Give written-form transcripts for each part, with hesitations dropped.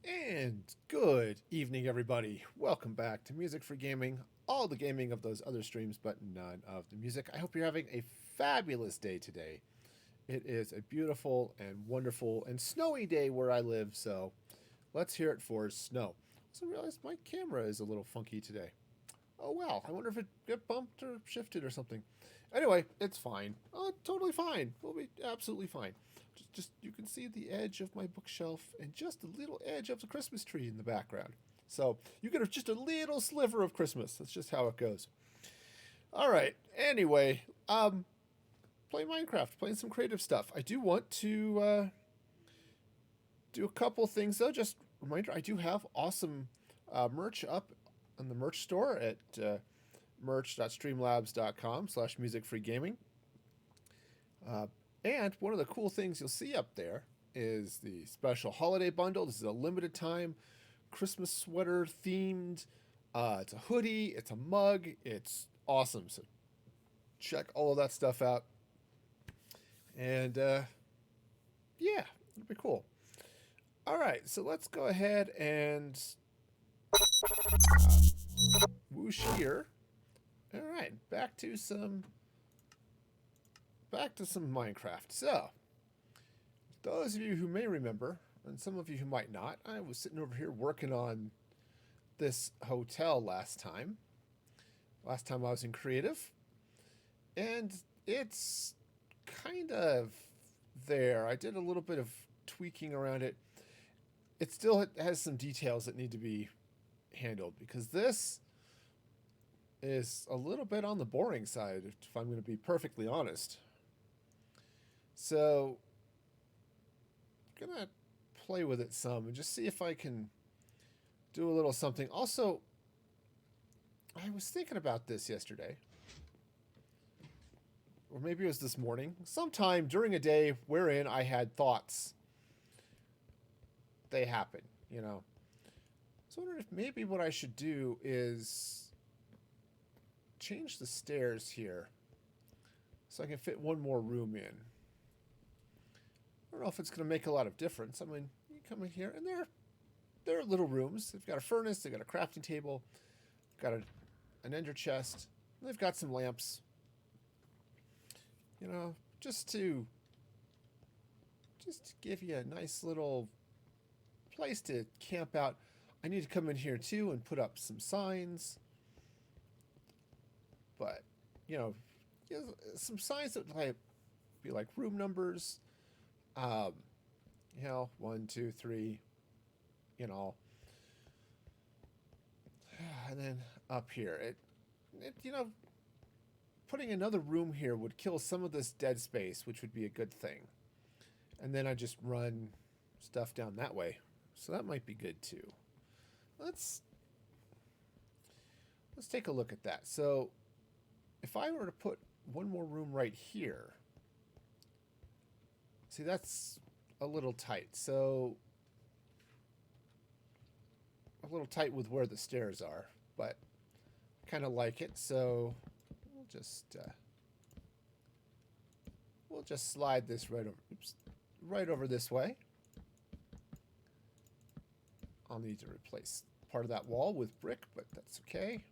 And good evening, everybody. Welcome back to Music for Gaming. All the gaming of those other streams, but none of the music. I hope you're having a fabulous day today. It is a beautiful and wonderful and snowy day where I live, so let's hear it for snow. I also realized my camera is a little funky today. Oh well, I wonder if it got bumped or shifted or something. Anyway, it's fine. Totally fine. We'll be absolutely fine. Just you can see the edge of my bookshelf and just a little edge of the Christmas tree in the background. So you get just a little sliver of Christmas. That's just how it goes. All right. Anyway, playing Minecraft, playing some creative stuff. I do want to do a couple things though. Just reminder, I do have awesome merch up on the merch store at merch.streamlabs.com/musicfreegaming. And one of the cool things you'll see up there is the special holiday bundle. This is a limited time Christmas sweater themed. It's a hoodie, it's a mug, it's awesome. So check all of that stuff out. And yeah, it'll be cool. All right, so let's go ahead and whoosh here. All right, back to some Minecraft. So, those of you who may remember, and some of you who might not, I was sitting over here working on this hotel last time. Last time I was in creative. And it's kind of there. I did a little bit of tweaking around it. It still has some details that need to be handled because this is a little bit on the boring side, if I'm going to be perfectly honest. So, I'm going to play with it some and just see if I can do a little something. Also, I was thinking about this yesterday. Or maybe it was this morning. Sometime during a day wherein I had thoughts. They happen, you know. So I wondered if maybe what I should do is change the stairs here so I can fit one more room in. I don't know if it's going to make a lot of difference. I mean, you come in here, and they're little rooms. They've got a furnace, they've got a crafting table, got an ender chest, and they've got some lamps. You know, just to give you a nice little place to camp out. I need to come in here too and put up some signs. But, you know some signs that might be like room numbers. You know, 1, 2, 3, you know. And then up here, you know, putting another room here would kill some of this dead space, which would be a good thing. And then I just run stuff down that way. So that might be good too. Let's take a look at that. So if I were to put one more room right here, see, that's a little tight. So a little tight with where the stairs are, but kind of like it. So we'll just slide this right over this way. I'll need to replace part of that wall with brick, but that's okay.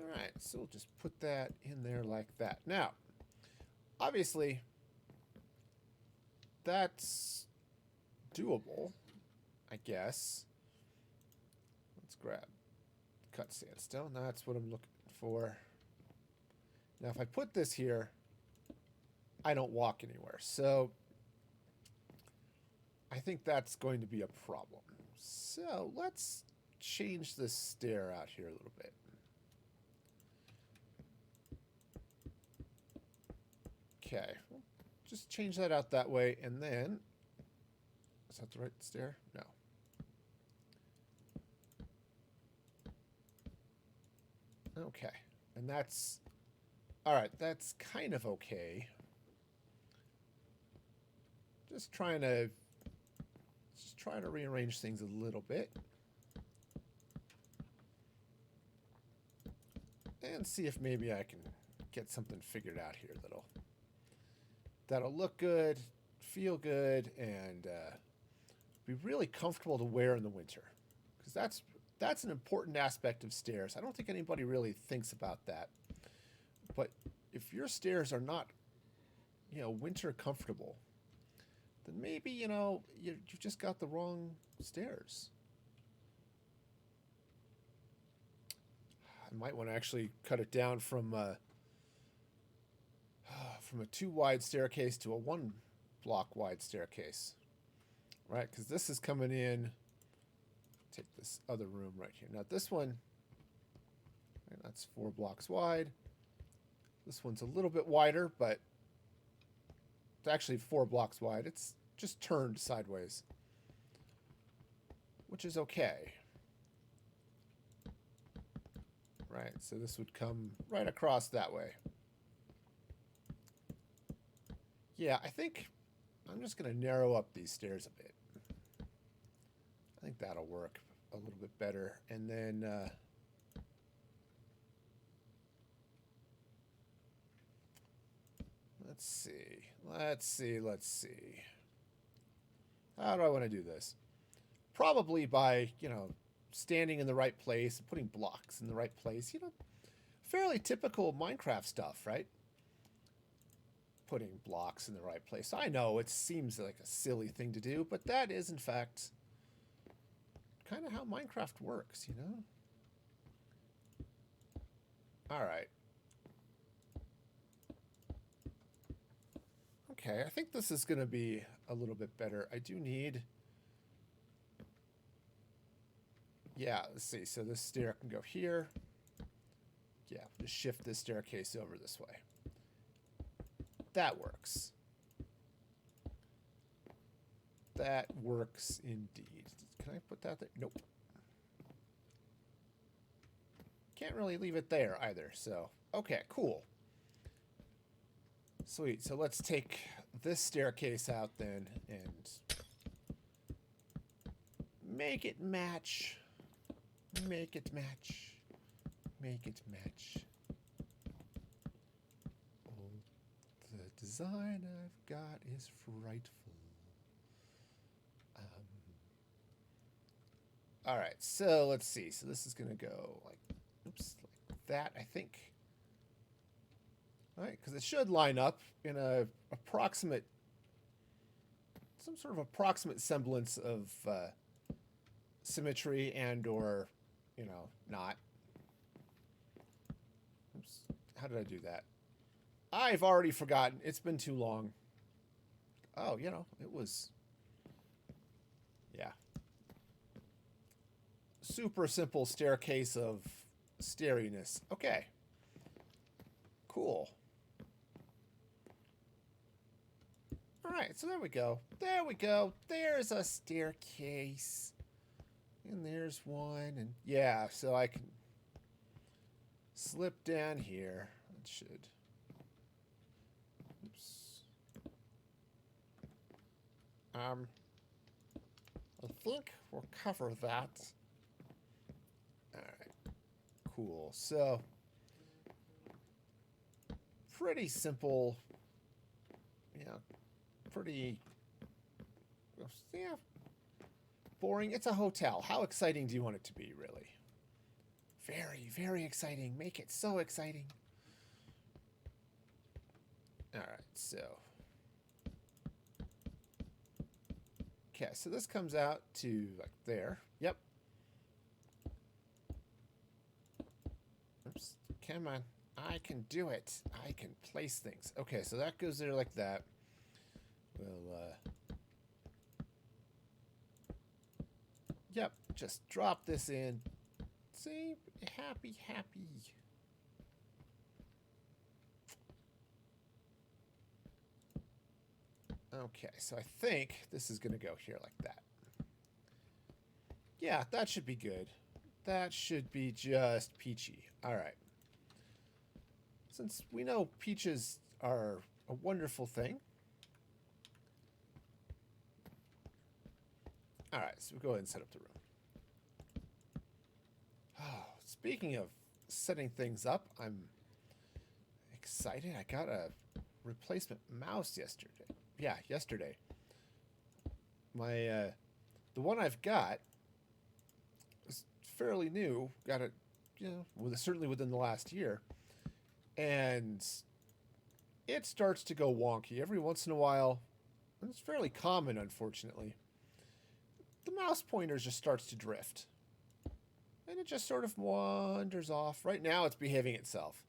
Alright, so we'll just put that in there like that. Now, obviously, that's doable, I guess. Let's grab cut sandstone. That's what I'm looking for. Now, if I put this here, I don't walk anywhere. So, I think that's going to be a problem. So, let's change this stair out here a little bit. Okay, just change that out that way, and then, is that the right stair? No. Okay, and that's, all right, that's kind of okay. Just trying to rearrange things a little bit. And see if maybe I can get something figured out here that'll that'll look good, feel good, and be really comfortable to wear in the winter. Because that's an important aspect of stairs. I don't think anybody really thinks about that. But if your stairs are not, winter comfortable, then maybe, you've just got the wrong stairs. I might want to actually cut it down from a 2 wide staircase to a 1 block wide staircase. Right, because this is coming in. Take this other room right here. Now this one, that's 4 blocks wide. This one's a little bit wider, but it's actually 4 blocks wide. It's just turned sideways, which is okay. Right, so this would come right across that way. Yeah, I think I'm just going to narrow up these stairs a bit. I think that'll work a little bit better. And then let's see. How do I want to do this? Probably by, standing in the right place and putting blocks in the right place. Fairly typical Minecraft stuff, right? Putting blocks in the right place. I know it seems like a silly thing to do, but that is, in fact, kind of how Minecraft works, All right. Okay, I think this is going to be a little bit better. I do need... Yeah, let's see. So this stair can go here. Yeah, just shift this staircase over this way. That works. That works indeed. Can I put that there? Nope. Can't really leave it there either, so... Okay, cool. Sweet, so let's take this staircase out then and make it match. Make it match. Make it match. Oh, the design I've got is frightful. Alright, so let's see. So this is going to go like, oops, like that, I think. Alright, because it should line up in a approximate, some sort of approximate semblance of symmetry and or, not. Oops, how did I do that? I've already forgotten. It's been too long. Oh, it was... Yeah. Super simple staircase of stariness. Okay. Cool. Alright, so there we go. There we go. There's a staircase. And there's one. And yeah, so I can slip down here. It should. Oops. I think we'll cover that. Alright. Cool. So, pretty simple. Pretty... Yeah. Boring. It's a hotel. How exciting do you want it to be, really? Very, very exciting. Make it so exciting. Alright, so... Okay, so this comes out to, like, there. Yep. Oops. Come on. I can do it. I can place things. Okay, so that goes there like that. We'll, Yep, just drop this in. See? Happy, happy. Okay, so I think this is going to go here like that. Yeah, that should be good. That should be just peachy. All right. Since we know peaches are a wonderful thing. All right, so we'll go ahead and set up the room. Oh, speaking of setting things up, I'm excited. I got a replacement mouse yesterday. Yeah, yesterday. My the one I've got is fairly new. Got it, certainly within the last year, and it starts to go wonky every once in a while. And it's fairly common, unfortunately. The mouse pointer just starts to drift, and it just sort of wanders off. Right now, it's behaving itself,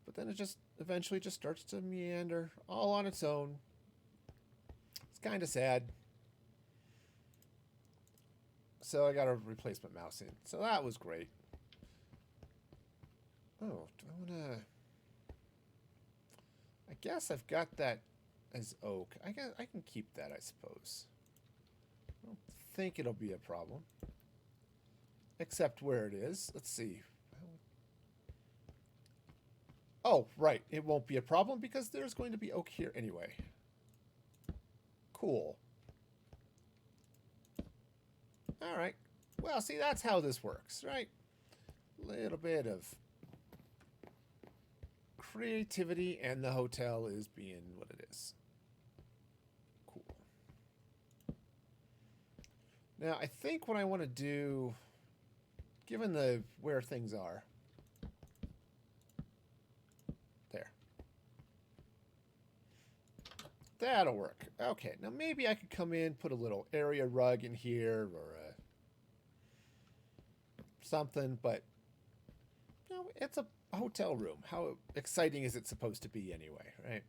but then it just eventually just starts to meander all on its own. It's kind of sad. So I got a replacement mouse in. So that was great. Oh, do I want to... I guess I've got that as oak. I can keep that, I suppose. I don't think it'll be a problem. Except where it is. Let's see. Oh, right. It won't be a problem because there's going to be oak here anyway. Cool. All right. Well, see, that's how this works, right? A little bit of creativity, and the hotel is being what it is. Cool. Now, I think what I want to do, given the where things are, there. That'll work. Okay, now maybe I could come in, put a little area rug in here, or something, but it's a hotel room. How exciting is it supposed to be anyway, right?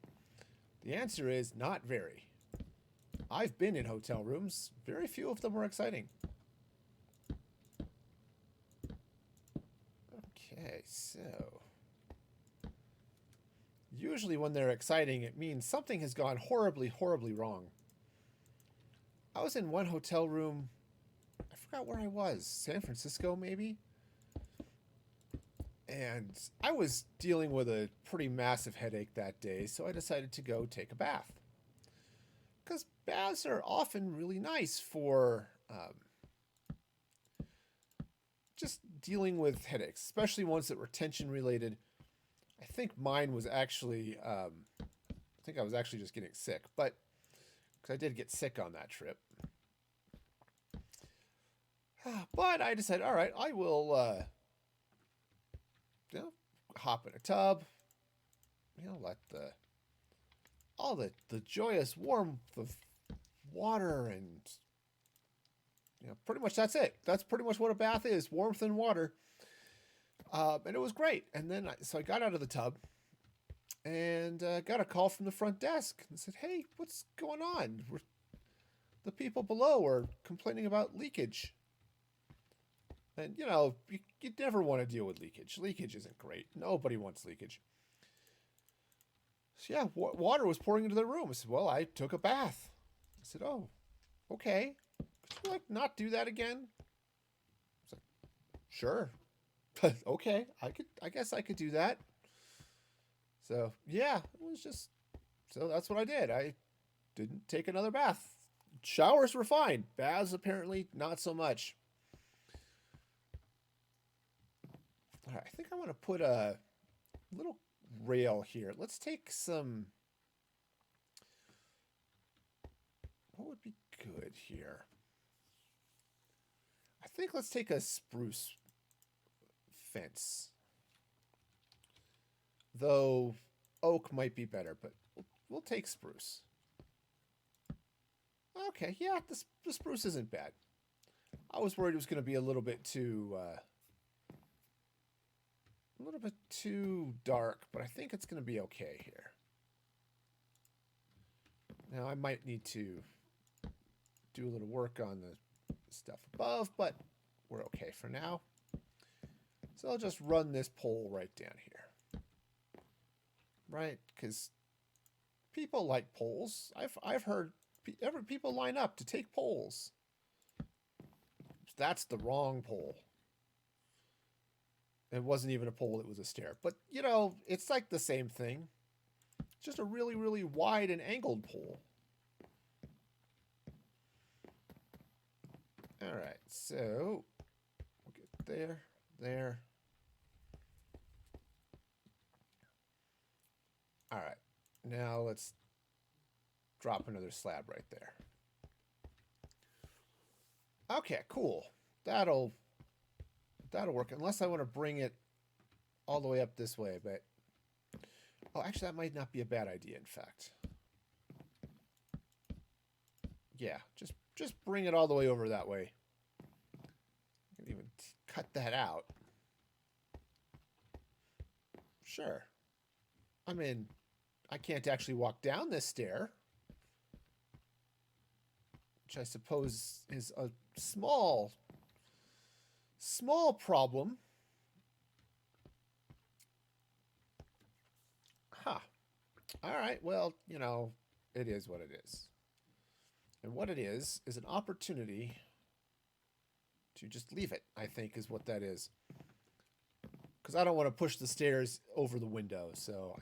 The answer is not very. I've been in hotel rooms. Very few of them were exciting. Okay, so... usually when they're exciting, it means something has gone horribly, horribly wrong. I was in one hotel room... I forgot where I was. San Francisco, maybe? And I was dealing with a pretty massive headache that day, so I decided to go take a bath. Because baths are often really nice for just dealing with headaches, especially ones that were tension related. I think mine was actually, I think I was actually just getting sick, but because I did get sick on that trip. But I decided, all right, I will, hop in a tub, let all the joyous warmth of water and, pretty much that's it. That's pretty much what a bath is, warmth and water. And it was great. And then, so I got out of the tub and got a call from the front desk and said, hey, what's going on? The people below are complaining about leakage. And, you never want to deal with leakage. Leakage isn't great. Nobody wants leakage. So, yeah, water was pouring into their room. I said, well, I took a bath. I said, oh, okay. Could you, not do that again? I was like, sure. Okay, I guess I could do that. So, yeah, it was just... so that's what I did. I didn't take another bath. Showers were fine. Baths, apparently, not so much. All right, I think I want to put a little rail here. Let's take some... what would be good here? I think let's take a spruce fence. Though oak might be better, but we'll take spruce. Okay, yeah, the spruce isn't bad. I was worried it was going to be a little bit too dark, but I think it's going to be okay here. Now, I might need to do a little work on the stuff above, but we're okay for now. So I'll just run this pole right down here. Right? Because people like poles. I've heard people line up to take poles. That's the wrong pole. It wasn't even a pole, it was a stair. But, it's like the same thing. Just a really, really wide and angled pole. Alright, so we'll get there. Alright, Now let's drop another slab right there. Okay, cool. That'll work, unless I want to bring it all the way up this way, but oh, actually that might not be a bad idea, in fact. Yeah, just bring it all the way over that way. I can even cut that out. Sure. I mean, I can't actually walk down this stair, which I suppose is a small problem. Huh. All right, well, you know, it is what it is. And what it is an opportunity to just leave it, I think, is what that is. Because I don't want to push the stairs over the window, so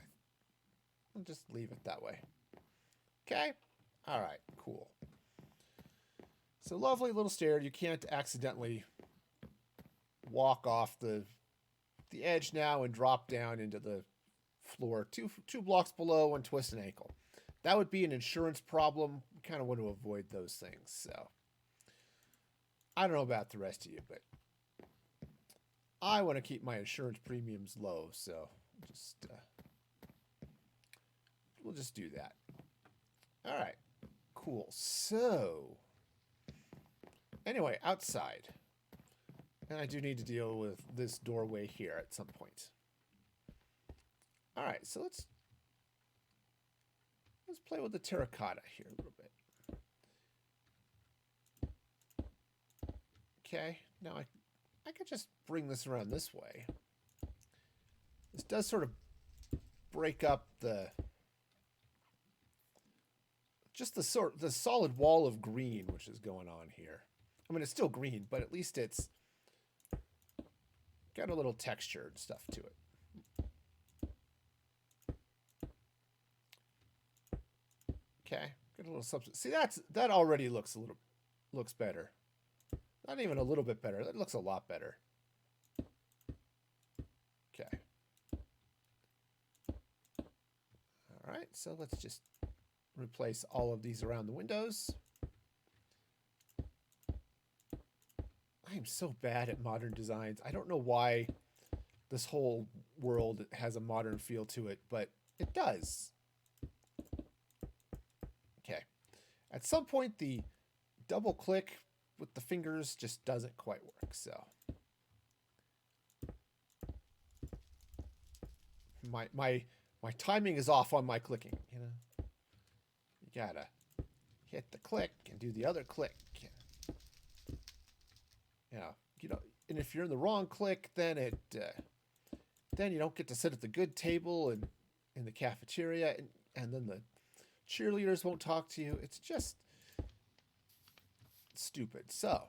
I'll just leave it that way. Okay? All right, cool. So lovely little stair. You can't accidentally walk off the edge now and drop down into the floor two blocks below and twist an ankle. That would be an insurance problem. We kind of want to avoid those things. So I don't know about the rest of you, but I want to keep my insurance premiums low. So we'll just do that. All right, cool. So anyway, outside. And I do need to deal with this doorway here at some point. All right, so let's play with the terracotta here a little bit. Okay, now I could just bring this around this way. This does sort of break up the solid wall of green which is going on here. I mean, it's still green, but at least it's got a little texture and stuff to it. Okay, get a little substance. See, that already looks better. Not even a little bit better. That looks a lot better. Okay. All right, so let's just replace all of these around the windows. I am so bad at modern designs. I don't know why this whole world has a modern feel to it, but it does. Okay. At some point, the double click with the fingers just doesn't quite work, so. My timing is off on my clicking, you know. You gotta hit the click and do the other click. You know, and if you're in the wrong click, then then you don't get to sit at the good table and in the cafeteria, and then the cheerleaders won't talk to you. It's just stupid. So,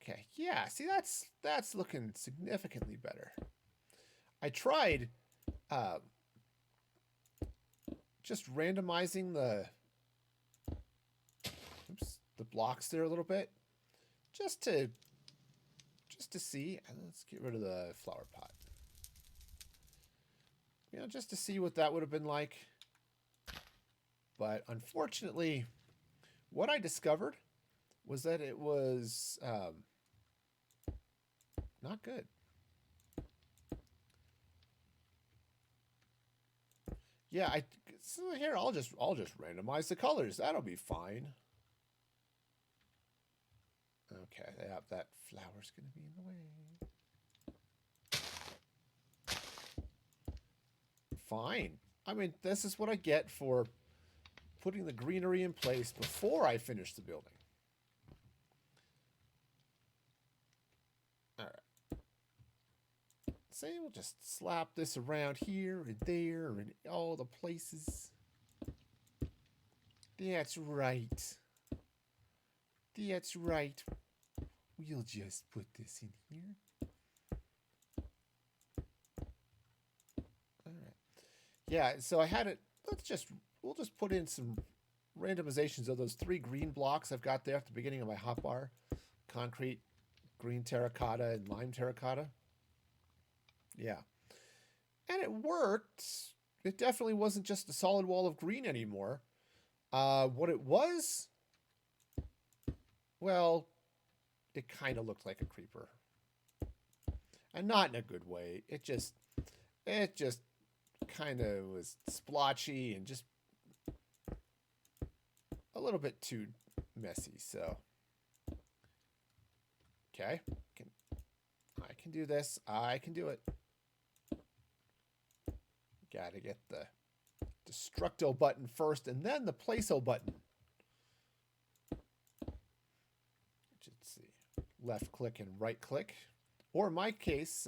okay, yeah. See, that's looking significantly better. I tried just randomizing the blocks there a little bit, just to see. And let's get rid of the flower pot. You know, just to see what that would have been like. But unfortunately, what I discovered was that it was not good. Yeah, so here I'll just randomize the colors. That'll be fine. Okay, yeah, that flower's going to be in the way. Fine. I mean, this is what I get for putting the greenery in place before I finish the building. All right. So we'll just slap this around here and there and all the places. That's right. That's right. We'll just put this in here. All right. Yeah, so I had it. We'll just put in some randomizations of those 3 green blocks I've got there at the beginning of my hotbar. Concrete, green terracotta, and lime terracotta. Yeah. And it worked. It definitely wasn't just a solid wall of green anymore. What it was, well, it kind of looked like a creeper. And not in a good way. It just kind of was splotchy and just a little bit too messy. So, okay, I can do this. I can do it. Gotta get the Destructo button first and then the Placeho button. Let's see. Left click and right click. Or in my case,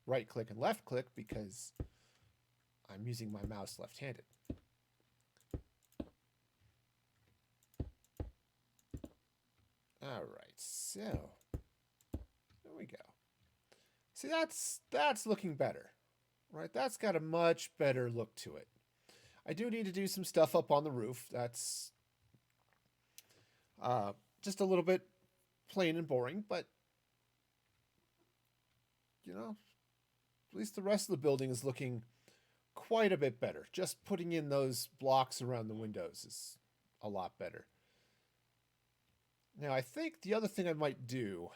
right click and left click because I'm using my mouse left-handed. All right, so there we go. See, that's looking better, right? That's got a much better look to it. I do need to do some stuff up on the roof. That's just a little bit plain and boring, but you know, at least the rest of the building is looking quite a bit better. Just putting in those blocks around the windows is a lot better. Now, I think the other thing I might do,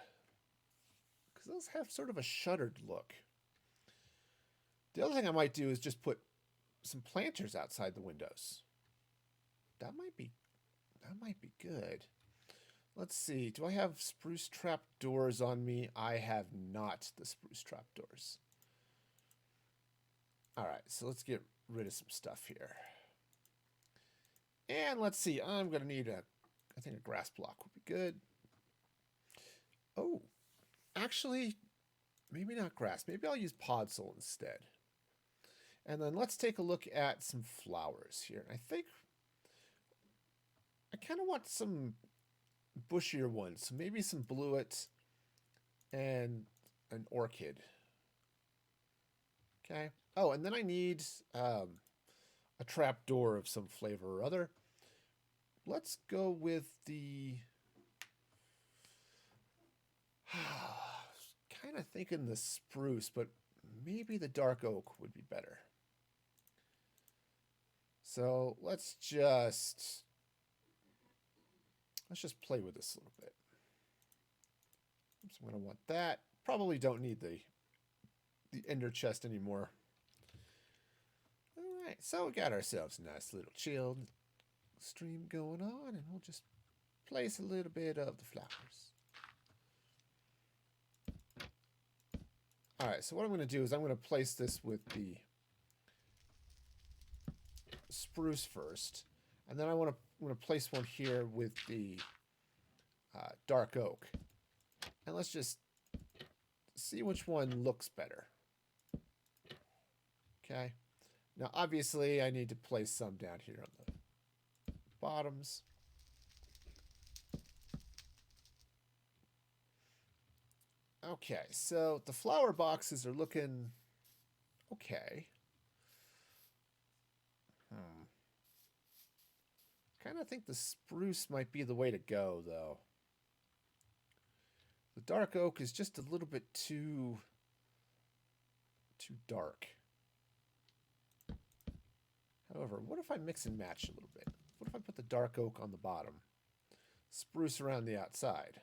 because those have sort of a shuttered look. The other thing I might do is just put some planters outside the windows. That might be good. Let's see. Do I have spruce trap doors on me? I have not the spruce trap doors. All right, so let's get rid of some stuff here. And let's see. I'm going to need I think a grass block would be good. Oh, actually, maybe not grass. Maybe I'll use podzol instead. And then let's take a look at some flowers here. I think I kind of want some bushier ones. So maybe some bluet and an orchid. Okay. Oh, and then I need a trap door of some flavor or other. Let's go with the... kind of thinking the spruce, but maybe the dark oak would be better. So let's just play with this a little bit. Oops, I'm going to want that. Probably don't need the ender chest anymore. All right, so we got ourselves a nice little chilled stream going on, and we'll just place a little bit of the flowers. All right, so what I'm going to do is I'm going to place this with the spruce first, and then I'm going to place one here with the dark oak, and let's just see which one looks better. Okay, now obviously I need to place some down here on the bottoms. Okay, so the flower boxes are looking okay. Kind of think the spruce might be the way to go, though. The dark oak is just a little bit too dark. However, what if I mix and match a little bit? What if I put the dark oak on the bottom, spruce around the outside?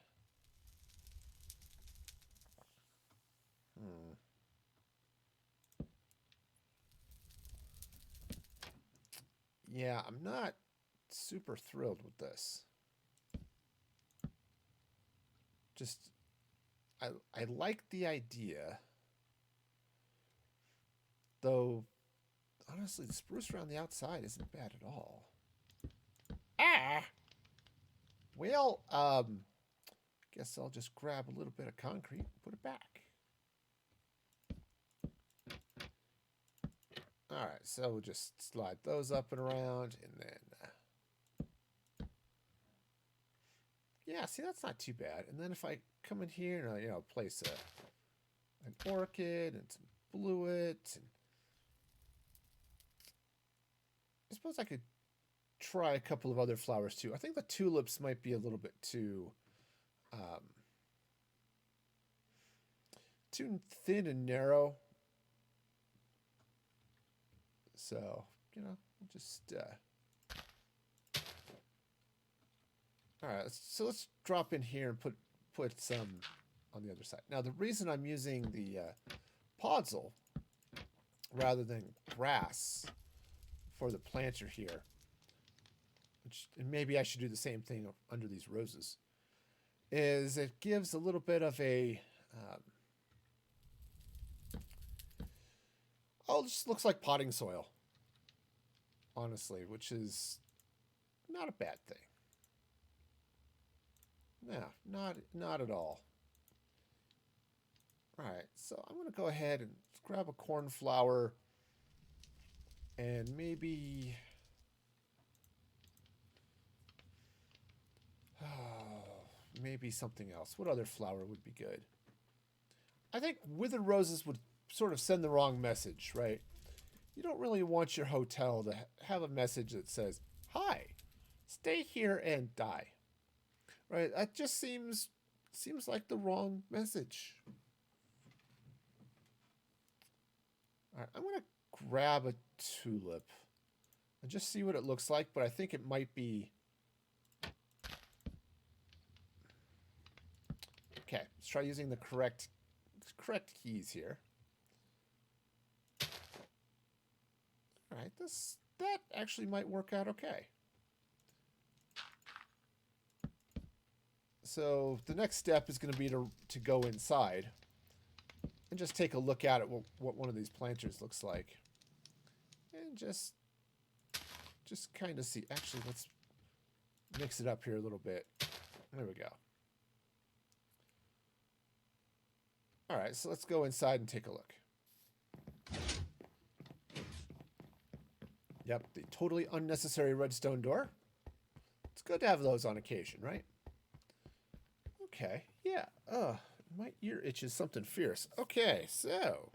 Yeah, I'm not super thrilled with this. Just, I like the idea, though, honestly, the spruce around the outside isn't bad at all. Ah! Well, guess I'll just grab a little bit of concrete and put it back. All right, so we'll just slide those up and around, and then... yeah, see, that's not too bad. And then if I come in here and I, place an orchid and some bluet, and I suppose I could try a couple of other flowers too. I think the tulips might be a little bit too thin and narrow. So, we'll just... All right, so let's drop in here and put some on the other side. Now, the reason I'm using the podzol rather than grass for the planter here, and maybe I should do the same thing under these roses, is it gives a little bit of a... oh, it just looks like potting soil, honestly, which is not a bad thing. No, not at all. All right, so I'm going to go ahead and grab a cornflower and maybe... maybe something else. What other flower would be good? I think withered roses would sort of send the wrong message, right? You don't really want your hotel to have a message that says, "Hi, stay here and die." Right? That just seems like the wrong message. All right, I'm going to grab a tulip and just see what it looks like, but I think it might be... Okay, let's try using the correct keys here. All right, that actually might work out okay. So the next step is going to be to go inside and just take a look at it, what one of these planters looks like, and just kind of see. Actually, let's mix it up here a little bit. There we go. All right, so let's go inside and take a look. Yep, the totally unnecessary redstone door. It's good to have those on occasion, right? Okay, yeah. My ear itches something fierce. Okay, so...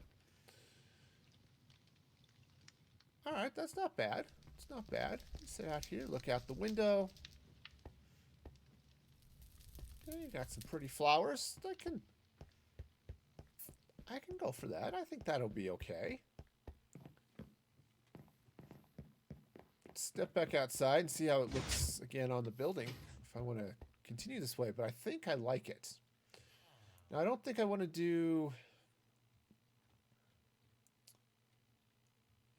all right, that's not bad. It's not bad. Sit out here, look out the window. Okay, you got some pretty flowers. I can go for that. I think that'll be okay. Step back outside and see how it looks again on the building if I want to continue this way, but I think I like it. Now, I don't think I want to do...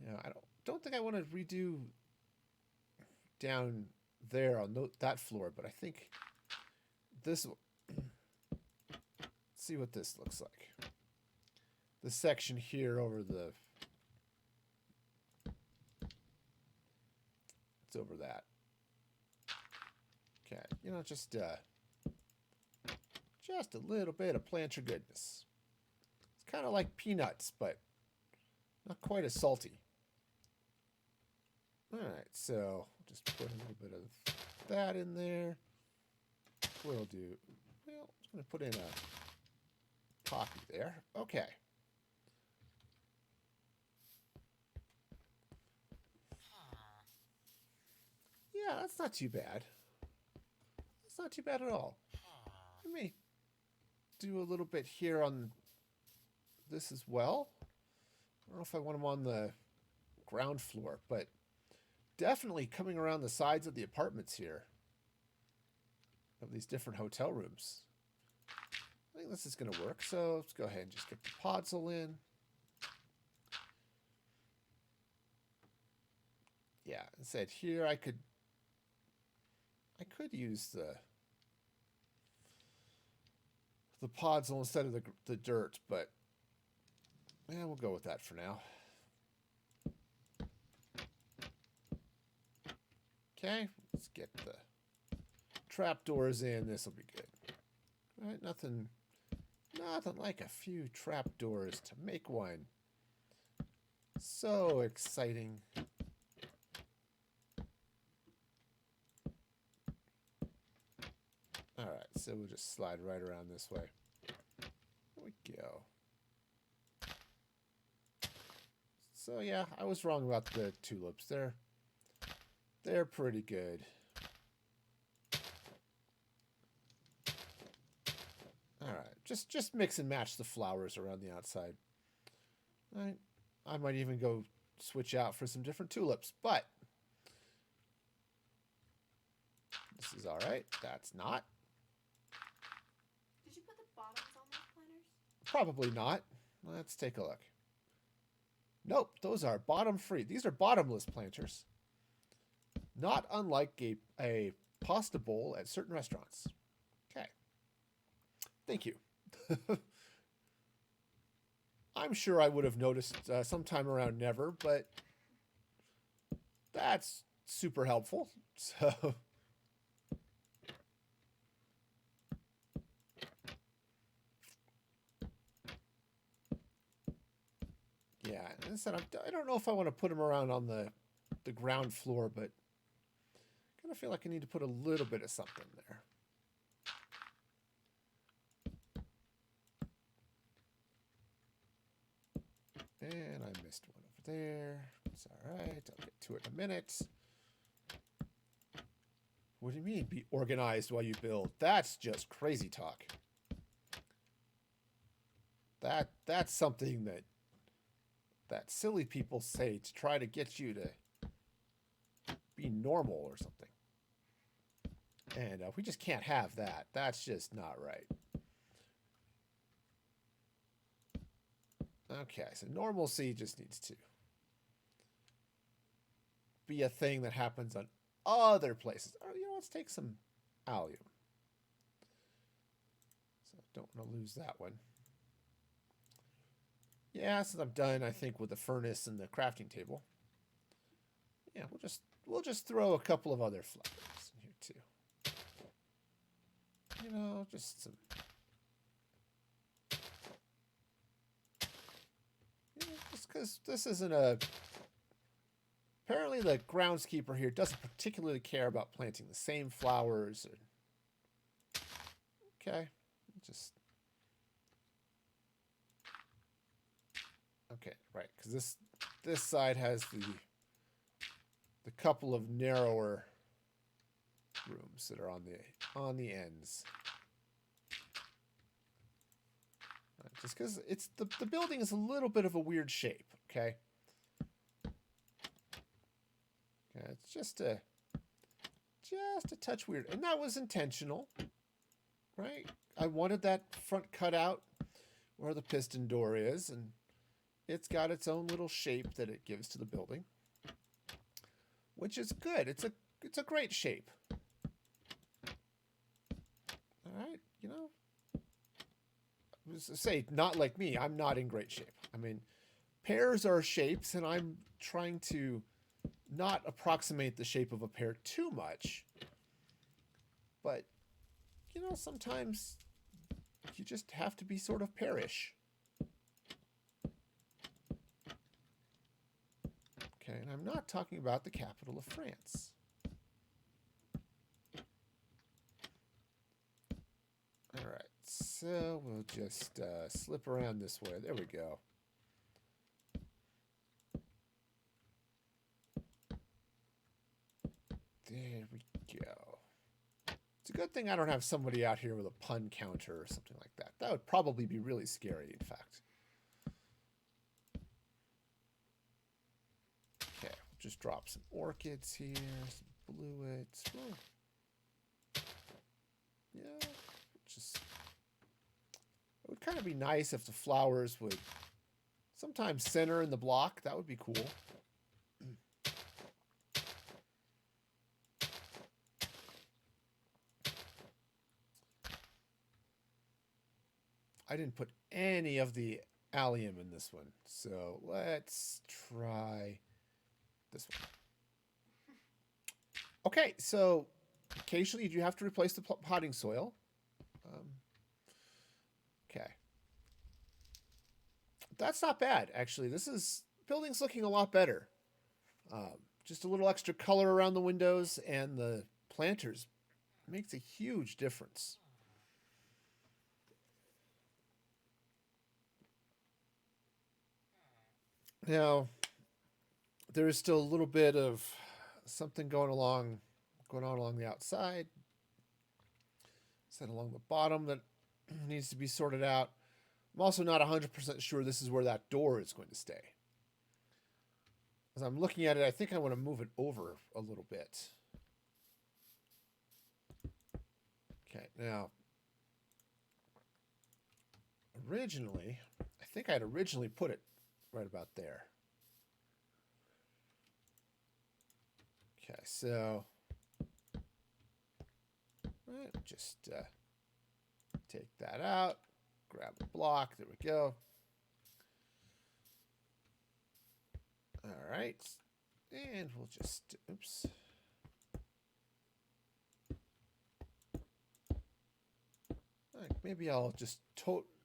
I don't think I want to redo down there on that floor, but I think this... let's see what this looks like. The section here over the... it's over that. Okay, just a little bit of planter goodness. It's kind of like peanuts, but not quite as salty. All right, so just put a little bit of that in there. We'll do... well, I'm going to put in a poppy there. Okay. Yeah, that's not too bad. That's not too bad at all. Let me do a little bit here on this as well. I don't know if I want them on the ground floor, but definitely coming around the sides of the apartments here, of these different hotel rooms. I think this is going to work, so let's go ahead and just get the podzol in. Yeah, I said here I could use the podzol instead of the dirt, but yeah, we'll go with that for now. Okay, let's get the trapdoors in. This will be good. All right, nothing like a few trapdoors to make one. So exciting. All right, so we'll just slide right around this way. There we go. So yeah, I was wrong about the tulips. They're pretty good. All right, just mix and match the flowers around the outside. I might even go switch out for some different tulips, but this is all right. That's not. Did you put the bottoms on those planters? Probably not. Let's take a look. Nope, those are bottom free. These are bottomless planters. Not unlike a pasta bowl at certain restaurants. Okay. Thank you. I'm sure I would have noticed sometime around never, but that's super helpful. So, yeah, and I said I don't know if I want to put them around on the ground floor, but I kind of feel like I need to put a little bit of something there. And I missed one over there. It's all right. I'll get to it in a minute. What do you mean, be organized while you build? That's just crazy talk. That's something that silly people say to try to get you to be normal or something. And we just can't have that. That's just not right. Okay, so normalcy just needs to be a thing that happens on other places. Oh, you know, let's take some allium. So I don't want to lose that one. Yeah, since I'm done, I think, with the furnace and the crafting table. Yeah, we'll just throw a couple of other flowers in here too. You know, just some. You know, just because this isn't a. Apparently, the groundskeeper here doesn't particularly care about planting the same flowers. Okay, just. Okay, right, because this side has the couple of narrower rooms that are on the ends. Right, just because it's the building is a little bit of a weird shape. Okay. Yeah, it's just a touch weird, and that was intentional, right? I wanted that front cutout where the piston door is, and it's got its own little shape that it gives to the building, which is good. It's a great shape. All right, you know, I was to say, not like me. I'm not in great shape. I mean, pears are shapes, and I'm trying to not approximate the shape of a pear too much. But, you know, sometimes you just have to be sort of pearish. Okay, and I'm not talking about the capital of France. All right, so we'll just slip around this way. There we go. There we go. It's a good thing I don't have somebody out here with a pun counter or something like that. That would probably be really scary, in fact. Okay, we'll just drop some orchids here, some bluets. Oh. Yeah, just... It would kind of be nice if the flowers would sometimes center in the block. That would be cool. I didn't put any of the allium in this one, so let's try this one. Okay, so occasionally you do have to replace the potting soil. Okay. That's not bad, actually. Building's looking a lot better. Just a little extra color around the windows and the planters makes a huge difference. Now, there is still a little bit of something going on along the outside. Set along the bottom that needs to be sorted out. I'm also not 100% sure this is where that door is going to stay. As I'm looking at it, I think I want to move it over a little bit. Okay, now, originally, I think I'd originally put it right about there. Okay, so just take that out, grab the block, there we go. All right, and we'll just, oops. Maybe I'll just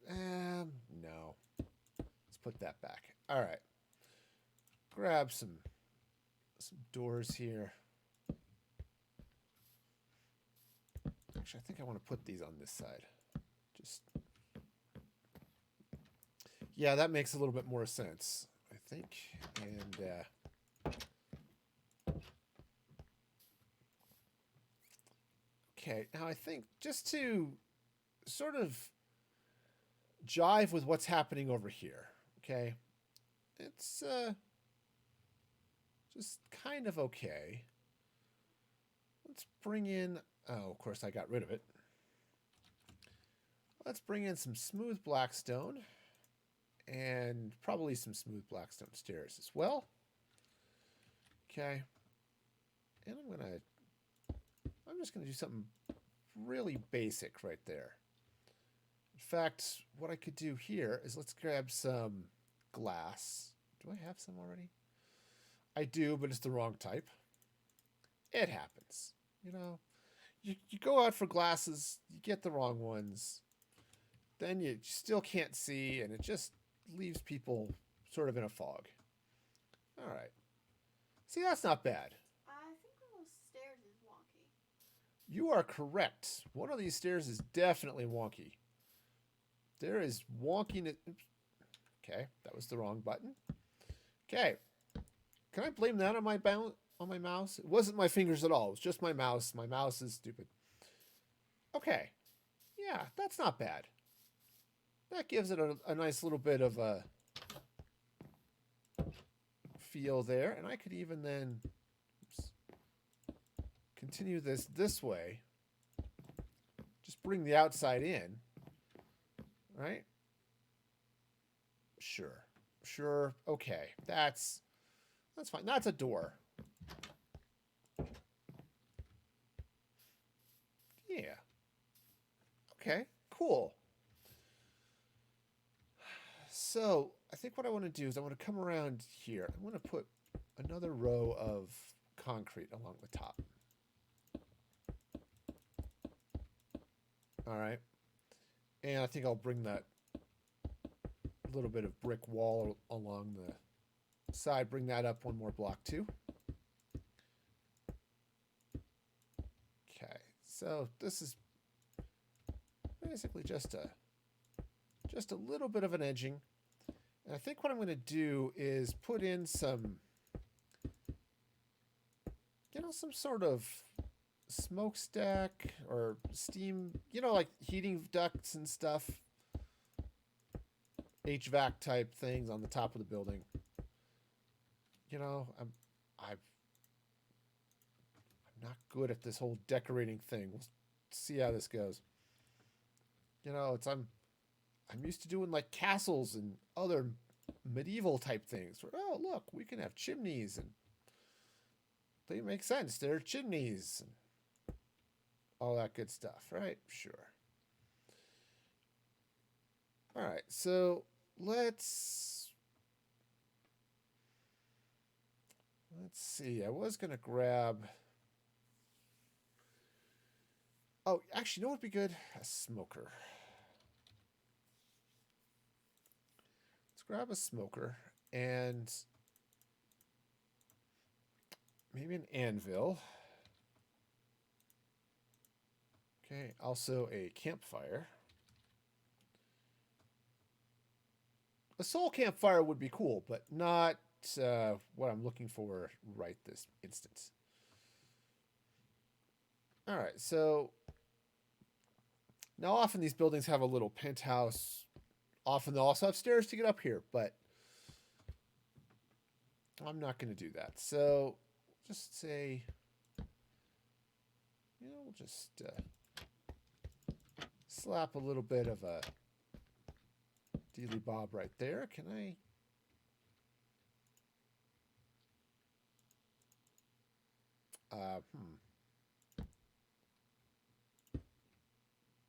no. Let's put that back. All right. Grab some doors here. Actually, I think I want to put these on this side. Just, yeah, that makes a little bit more sense, I think. And okay, now I think just to sort of jive with what's happening over here, okay? It's just kind of okay. Let's bring in, oh, of course I got rid of it. Let's bring in some smooth blackstone and probably some smooth blackstone stairs as well. Okay. And I'm just gonna do something really basic right there. In fact, what I could do here is let's grab some glass. Do I have some already? I do, but it's the wrong type. It happens. You know, you go out for glasses, you get the wrong ones, then you still can't see, and it just leaves people sort of in a fog. All right. See, that's not bad. I think one of those stairs is wonky. You are correct. One of these stairs is definitely wonky. There is wonkiness. Okay, that was the wrong button. Okay. Can I blame that on my mouse? It wasn't my fingers at all. It was just my mouse. My mouse is stupid. Okay. Yeah, that's not bad. That gives it a nice little bit of a feel there. And I could even then continue this way. Just bring the outside in. Right? Sure. Okay. That's fine. That's a door. Yeah. Okay, cool. So I think what I want to do is I want to come around here. I want to put another row of concrete along the top. All right. And I think I'll bring that little bit of brick wall along the side. Bring that up one more block too. Okay. So this is basically just a little bit of an edging. And I think what I'm going to do is put in some, some sort of smokestack or steam, like heating ducts and stuff. HVAC type things on the top of the building. I'm not good at this whole decorating thing. We'll see how this goes. I'm used to doing like castles and other medieval type things where, oh, look, we can have chimneys and they make sense. They're chimneys and all that good stuff, right? Sure. All right, so let's see. I was going to grab... Oh, actually, you know what would be good? A smoker. Let's grab a smoker and maybe an anvil. Okay, also a campfire. A soul campfire would be cool, but not what I'm looking for right this instance. All right, so now often these buildings have a little penthouse. Often they'll also have stairs to get up here, but I'm not going to do that. So just say, we'll just slap a little bit of a Dealy Bob right there. Can I?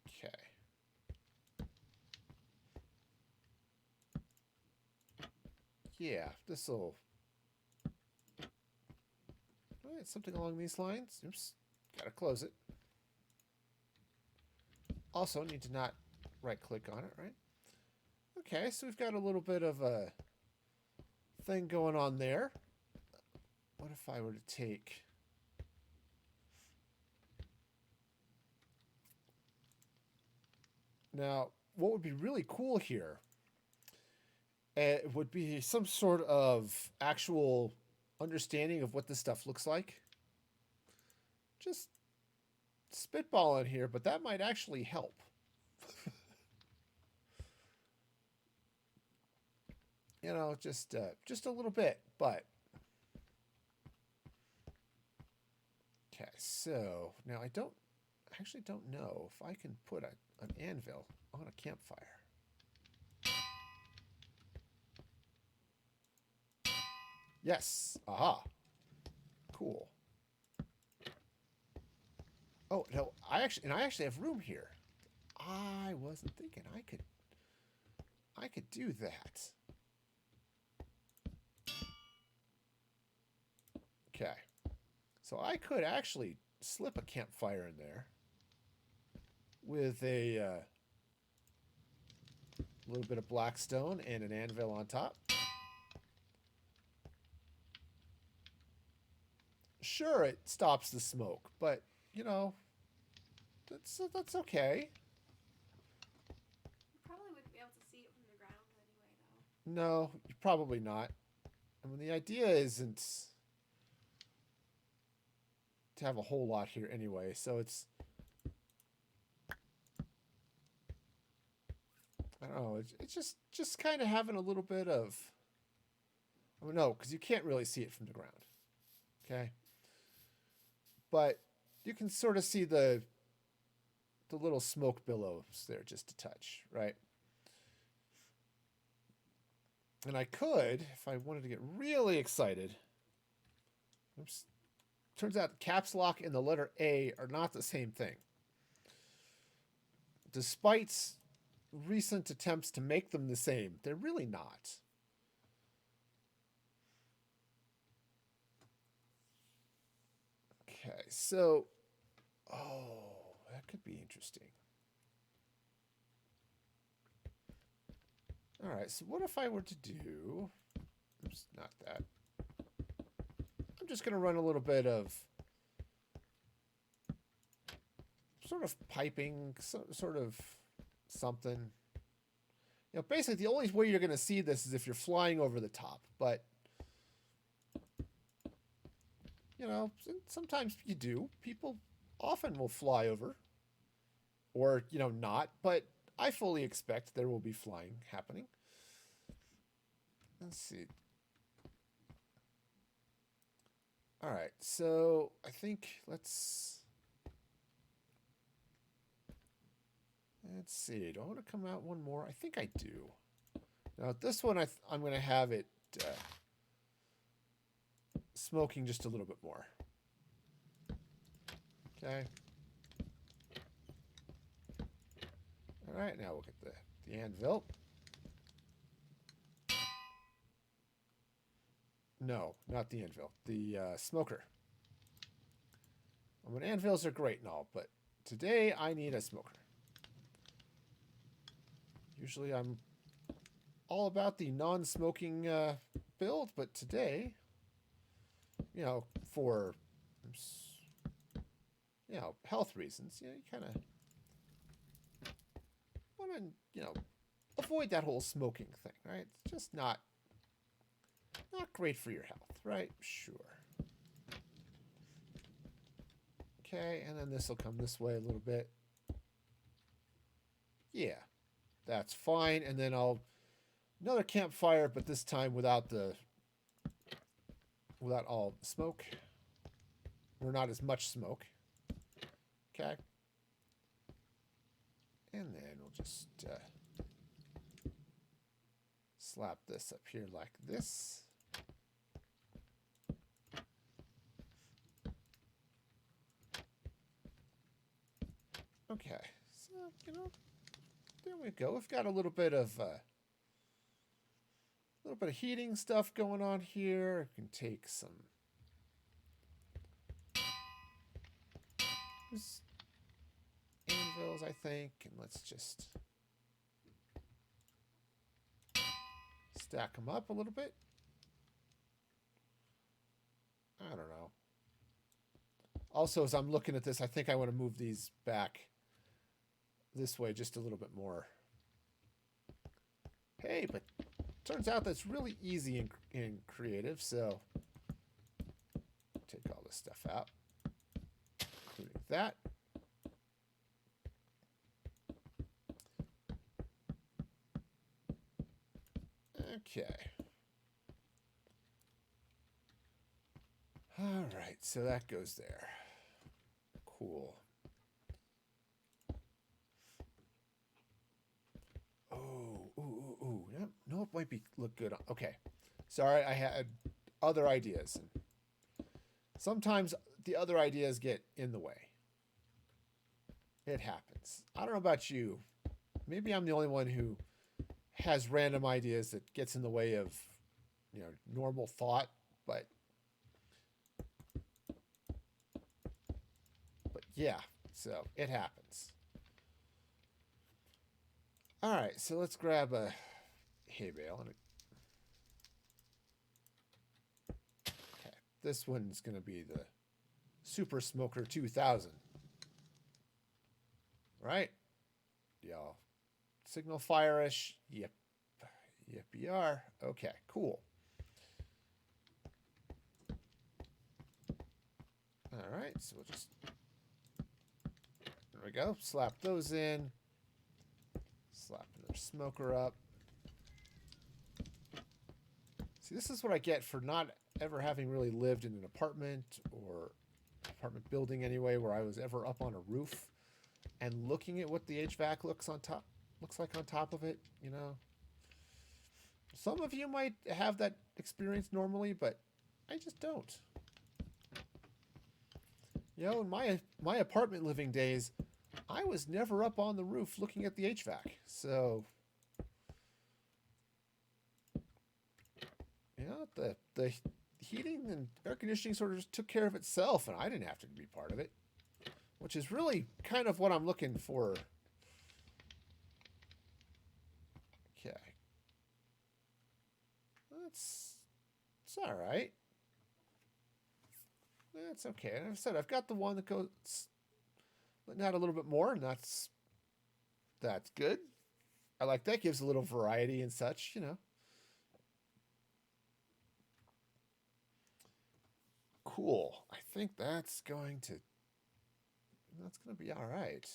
Okay. Yeah, this'll. All right, something along these lines. Oops, gotta close it. Also, need to not right-click on it, right? Okay, so we've got a little bit of a thing going on there. What if I were to take... Now, what would be really cool here would be some sort of actual understanding of what this stuff looks like. Just spitballing here, but that might actually help. Just a little bit, but... Okay, so now I actually don't know if I can put an anvil on a campfire. Yes. Aha. Cool. Oh, no, I actually have room here. I wasn't thinking I could do that. Okay. So I could actually slip a campfire in there with a little bit of black stone and an anvil on top. Sure, it stops the smoke, but that's okay. You probably wouldn't be able to see it from the ground anyway, though. No, probably not. I mean, the idea isn't to have a whole lot here anyway, so it's... I don't know, it's just kind of having a little bit of... Oh, no, because you can't really see it from the ground. Okay? But you can sort of see the little smoke billows there just a touch, right? And I could, if I wanted to get really excited... Oops. Turns out caps lock and the letter A are not the same thing. Despite recent attempts to make them the same, they're really not. Okay, so... Oh, that could be interesting. All right, so what if I were to do... Oops, not that. I'm just going to run a little bit of sort of piping, sort of something. Basically the only way you're going to see this is if you're flying over the top. But, sometimes you do. People often will fly over. Or, not. But I fully expect there will be flying happening. Let's see. All right, so I think let's see. Do I want to come out one more? I think I do. Now this one, I'm going to have it smoking just a little bit more. Okay. All right, now we'll get the anvil. No, not the anvil. The smoker. I mean, anvils are great and all, but today I need a smoker. Usually I'm all about the non-smoking build, but today, for health reasons, you kind of want to, avoid that whole smoking thing, right? It's just not great for your health, right? Sure. Okay, and then this will come this way a little bit. Yeah, that's fine. And then another campfire, but this time without the without all the smoke. Or not as much smoke. Okay. And then we'll just slap this up here like this. Okay, so, you know, there we go. We've got a little bit of heating stuff going on here. We can take some anvils, I think, and let's just stack them up a little bit. I don't know. Also, as I'm looking at this, I think I want to move these back this way just a little bit more. Hey, but turns out that's really easy in creative, so take all this stuff out, including that. Okay. All right, so that goes there. Cool. Oh, ooh. No, it might look good. Okay. Sorry, I had other ideas. And sometimes the other ideas get in the way. It happens. I don't know about you. Maybe I'm the only one who has random ideas that gets in the way of, you know, normal thought, but yeah, so it happens. All right, so let's grab a hay bale. Okay, this one's going to be the Super Smoker 2000. Right? Y'all. Signal fire-ish. Yep. Yep, you are. Okay, cool. All right, so we'll just... There we go. Slap those in. Slap another smoker up. See, this is what I get for not ever having really lived in an apartment or apartment building anyway, where I was ever up on a roof and looking at what the HVAC looks like on top of it, you know. Some of you might have that experience normally, but I just don't. You know, in my apartment living days, I was never up on the roof looking at the HVAC. So, you know, the heating and air conditioning sort of just took care of itself, and I didn't have to be part of it, which is really kind of what I'm looking for. Okay. It's all right. That's okay. And I've said I've got the one that goes letting out a little bit more, and that's good. I like that. Gives a little variety and such, you know. Cool. I think that's going to be all right.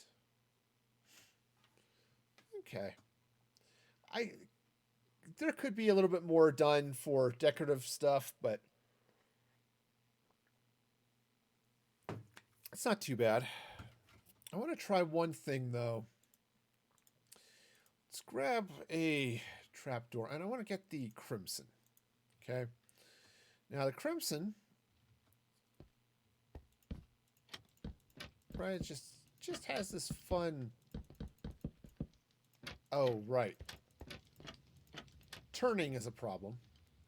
Okay. There could be a little bit more done for decorative stuff, but it's not too bad. I want to try one thing, though. Let's grab a trapdoor, and I want to get the crimson. Okay. Now, the crimson, right, just has this fun... Oh, right. Turning is a problem.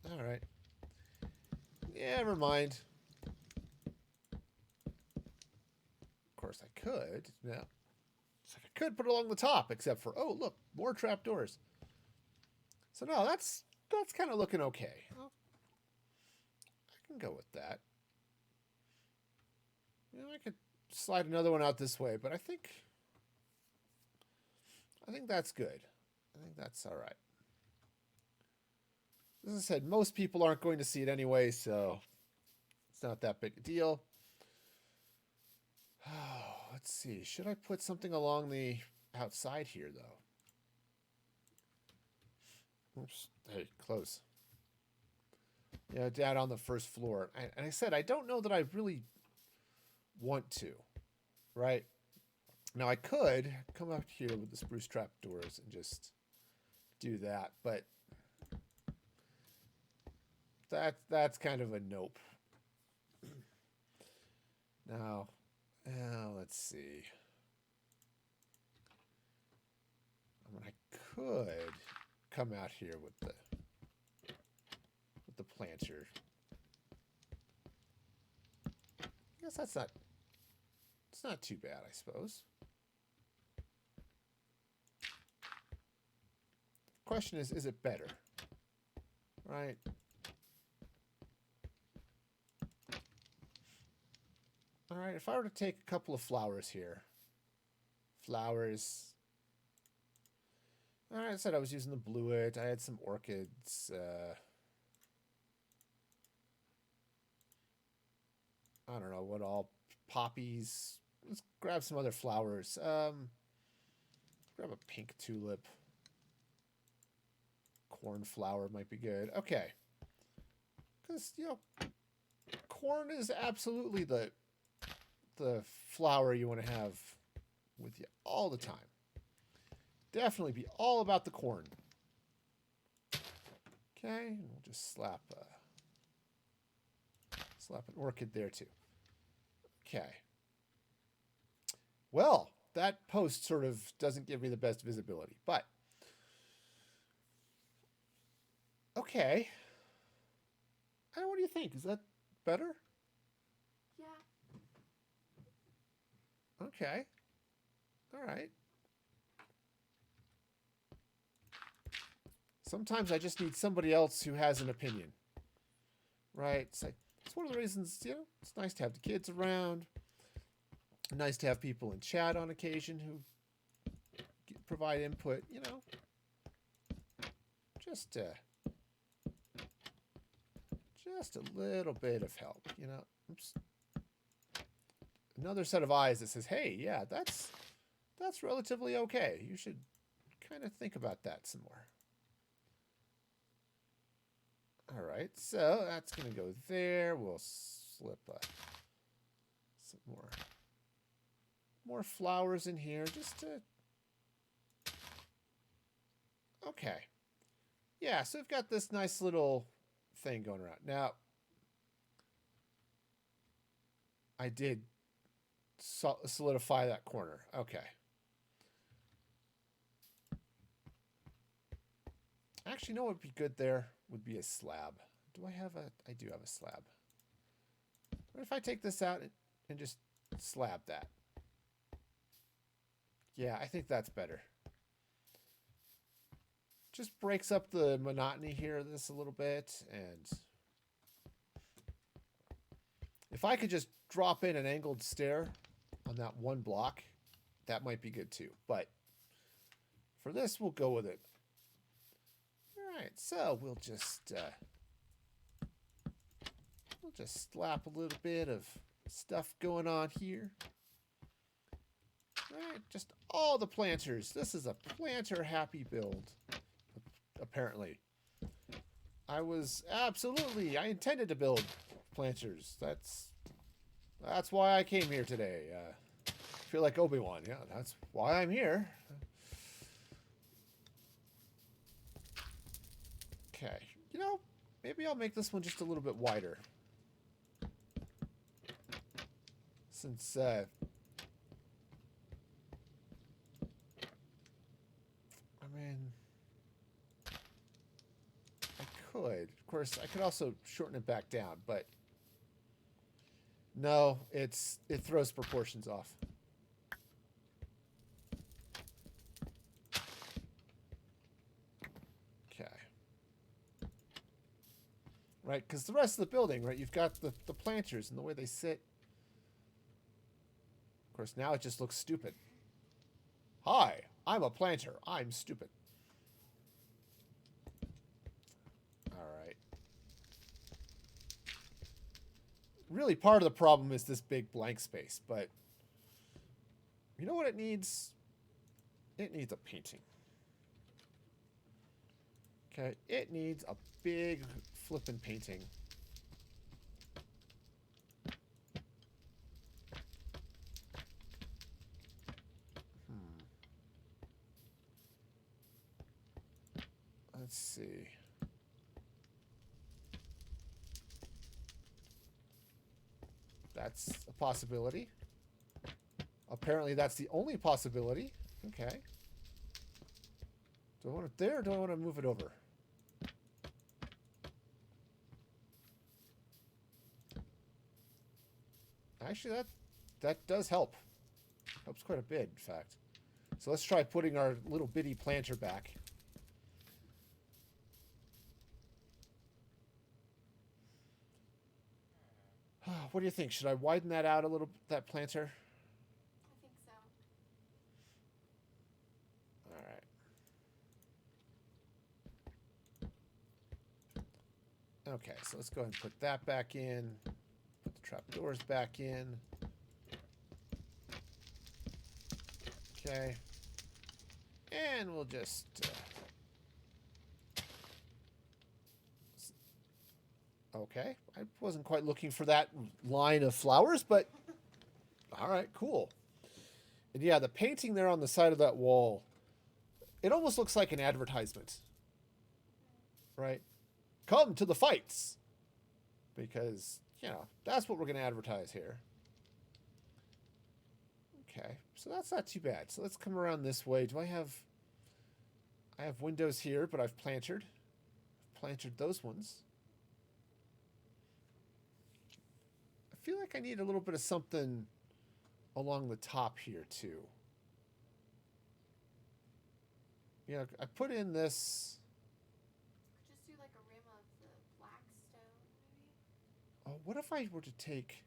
All right. Yeah, never mind. Of course, I could. Yeah. So I could put it along the top, except for, oh, look, more trapdoors. So no, that's kind of looking okay. Well, I can go with that. You know, I could slide another one out this way, but I think that's good. I think that's all right. As I said, most people aren't going to see it anyway, so it's not that big a deal. Oh, let's see. Should I put something along the outside here, though? Oops. Hey, close. You know, down on the first floor. And I said, I don't know that I really want to, right? Now, I could come up here with the spruce trap doors and just do that, but that's kind of a nope. Now, let's see. I mean, I could come out here with the planter. I guess it's not too bad, I suppose. Question is it better? Right? All right, if I were to take a couple of flowers here. Flowers. All right, I said I was using the bluet. I had some orchids. I don't know what all. Poppies. Let's grab some other flowers. Grab a pink tulip. Cornflower might be good. Okay. Because, you know, corn is absolutely the flower you want to have with you all the time. Definitely be all about the corn. Okay, and we'll just slap an orchid there too. Okay. Well, that post sort of doesn't give me the best visibility, but okay. What do you think? Is that better? Yeah. Okay. All right. Sometimes I just need somebody else who has an opinion. Right? It's one of the reasons, you know, it's nice to have the kids around. Nice to have people in chat on occasion who provide input, you know. Just a little bit of help, you know. Oops. Another set of eyes that says, hey, yeah, that's relatively okay. You should kind of think about that some more. All right, so that's going to go there. We'll slip some more flowers in here just to... Okay. Yeah, so we've got this nice little thing going around. Now, I did solidify that corner. Okay. Actually, you know what would be good there? Would be a slab. Do I have a... I do have a slab. What if I take this out and just slab that? Yeah, I think that's better. Just breaks up the monotony here this a little bit, and if I could just drop in an angled stair on that one block, that might be good too. But for this, we'll go with it. All right, so we'll just slap a little bit of stuff going on here. All right, just all the planters. This is a planter happy build. Apparently, I intended to build planters. That's why I came here today. I feel like Obi-Wan. Yeah, that's why I'm here. Okay, you know, maybe I'll make this one just a little bit wider. Since I mean, I could. Of course, I could also shorten it back down, but no, it throws proportions off. Okay. Right, because the rest of the building, right, you've got the planters and the way they sit. Of course, now it just looks stupid. Hi, I'm a planter. I'm stupid. All right. Really, part of the problem is this big blank space, but you know what it needs? It needs a painting. Okay, it needs a big flippin' painting. Let's see. That's a possibility. Apparently that's the only possibility. Okay. Do I want it there or do I want to move it over? Actually, that does help. Helps quite a bit, in fact. So let's try putting our little bitty planter back. What do you think? Should I widen that out a little, that planter? I think so. All right. Okay, so let's go ahead and put that back in. Put the trapdoors back in. Okay. And we'll just... okay. I wasn't quite looking for that line of flowers, but... all right, cool. And yeah, the painting there on the side of that wall, it almost looks like an advertisement. Right? Come to the fights! Because, you know, that's what we're going to advertise here. Okay, so that's not too bad. So let's come around this way. Do I have... I have windows here, but I've plantered. Plantered those ones. I feel like I need a little bit of something along the top here, too. You know, I put in this... Could just do like a rim of the black stone, maybe? oh, what if I were to take...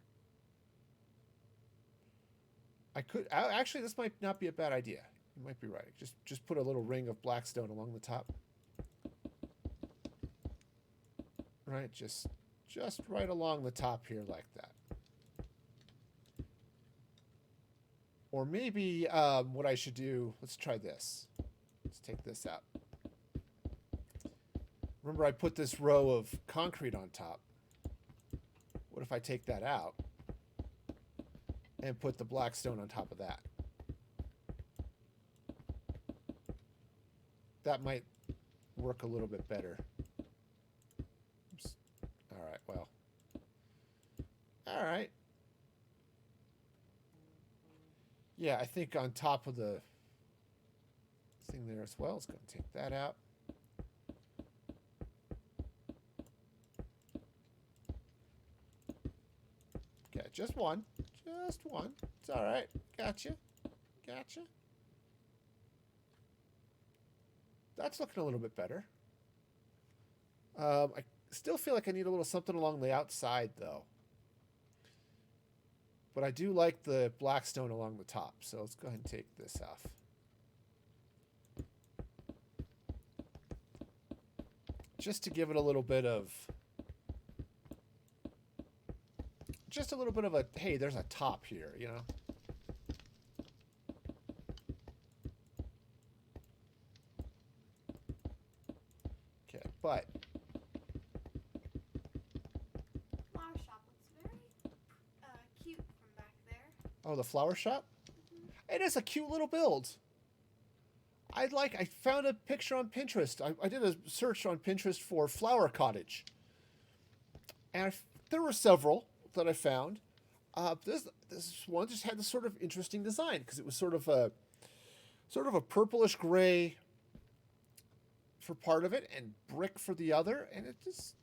I could... actually, this might not be a bad idea. You might be right. Just put a little ring of blackstone along the top. Right, just right along the top here like that. Or maybe what I should do... let's try this. Let's take this out. Remember I put this row of concrete on top. What if I take that out and put the blackstone on top of that? That might work a little bit better. Oops. All right, well. All right. Yeah, I think on top of the thing there as well. It's going to take that out. Okay, just one. Just one. It's all right. Gotcha. Gotcha. That's looking a little bit better. I still feel like I need a little something along the outside, though. But I do like the blackstone along the top, so let's go ahead and take this off. Just to give it a little bit of... just a little bit of a, hey, there's a top here, you know? Okay, but... Flower shop looks very cute from back there. oh, the flower shop? Mm-hmm. It is a cute little build. I found a picture on Pinterest. I did a search on Pinterest for flower cottage. And there were several that I found. This one just had this sort of interesting design because it was sort of a purplish gray for part of it and brick for the other, and it just,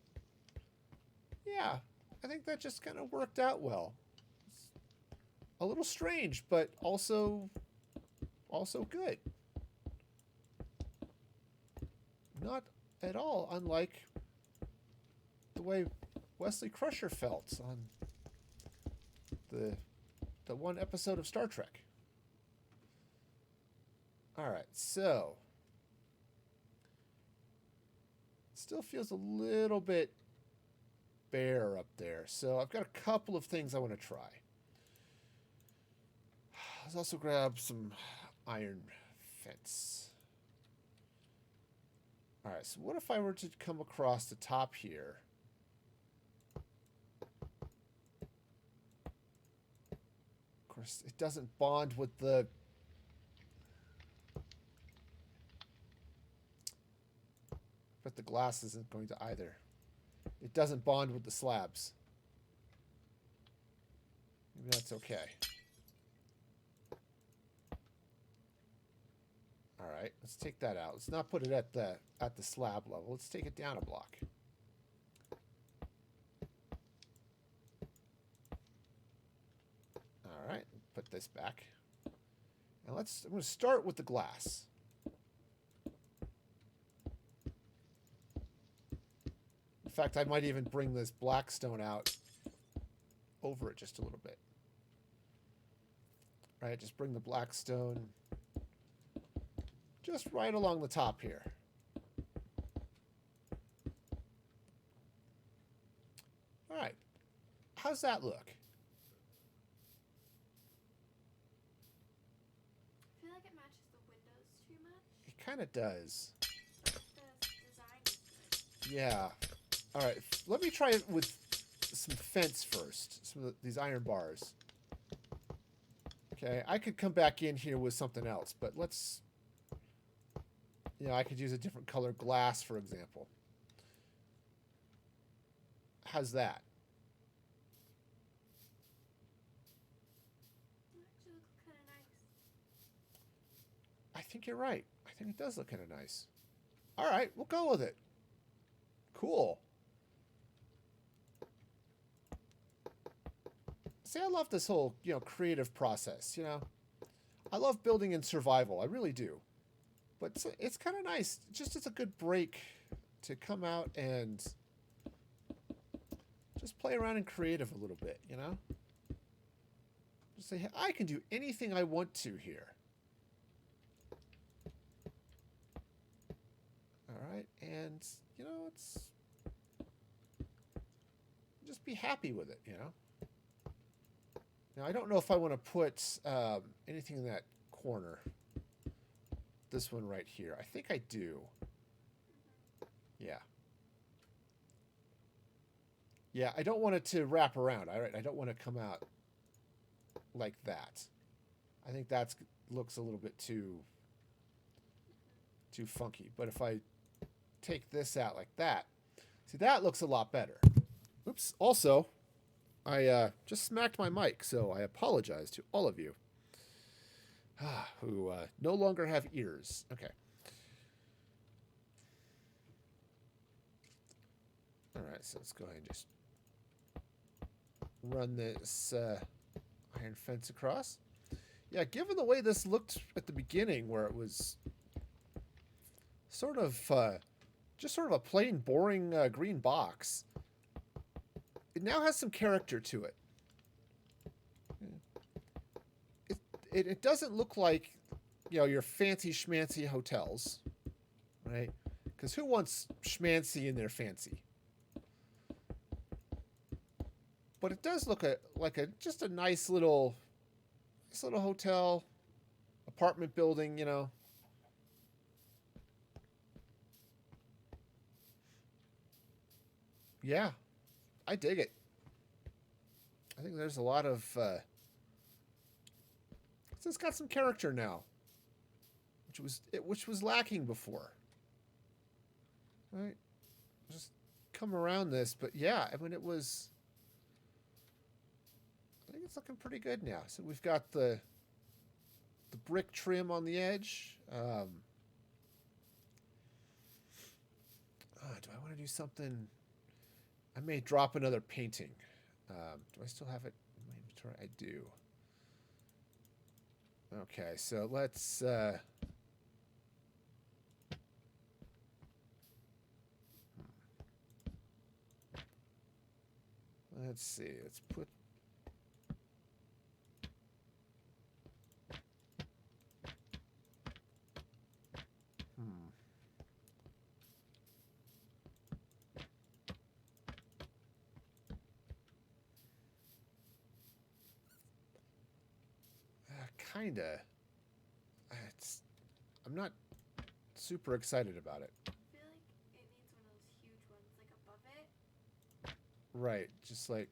yeah, I think that just kind of worked out well. It's a little strange, but also good. Not at all unlike the way Wesley Crusher felt on the one episode of Star Trek. All right, so it still feels a little bit bare up there. So I've got a couple of things I want to try. Let's also grab some iron fence. Alright, so what if I were to come across the top here? Of course, it doesn't bond with the... But the glass isn't going to either. It doesn't bond with the slabs. Maybe that's okay. Alright, let's take that out. Let's not put it at the slab level. Let's take it down a block. Alright, put this back. And I'm going to start with the glass. In fact, I might even bring this black stone out over it just a little bit. Right, just bring the black stone just right along the top here. All right, how's that look? I feel like it matches the windows too much. It kind of does. The design is good. Yeah. All right, let me try it with some fence first. Some of these iron bars. Okay, I could come back in here with something else, but let's... You know, I could use a different color glass, for example. How's that? It actually looks kind of nice. I think you're right. I think it does look kind of nice. All right, we'll go with it. Cool. See, I love this whole, creative process, I love building in survival. I really do. But it's kind of nice. Just as a good break to come out and just play around in creative a little bit, Just say, hey, I can do anything I want to here. All right. And, it's... Just be happy with it, Now, I don't know if I want to put anything in that corner. This one right here. I think I do. Yeah. Yeah, I don't want it to wrap around. I don't want to come out like that. I think that looks a little bit too funky. But if I take this out like that, see, that looks a lot better. Oops. Also, I just smacked my mic, so I apologize to all of you who no longer have ears. Okay. All right, so let's go ahead and just run this iron fence across. Yeah, given the way this looked at the beginning, where it was sort of just sort of a plain, boring green box, it now has some character to it. It doesn't look like, your fancy schmancy hotels, right? Because who wants schmancy in their fancy? But it does look like just a nice little hotel, apartment building, Yeah, I dig it. I think there's a lot of... it's got some character now, which was lacking before. Right? Just come around this, but yeah, I mean, I think it's looking pretty good now. So we've got the brick trim on the edge. Do I want to do something? I may drop another painting. Do I still have it in my inventory? I do. Okay, so let's see. Let's put kinda. I'm not super excited about it. I feel like Right, just like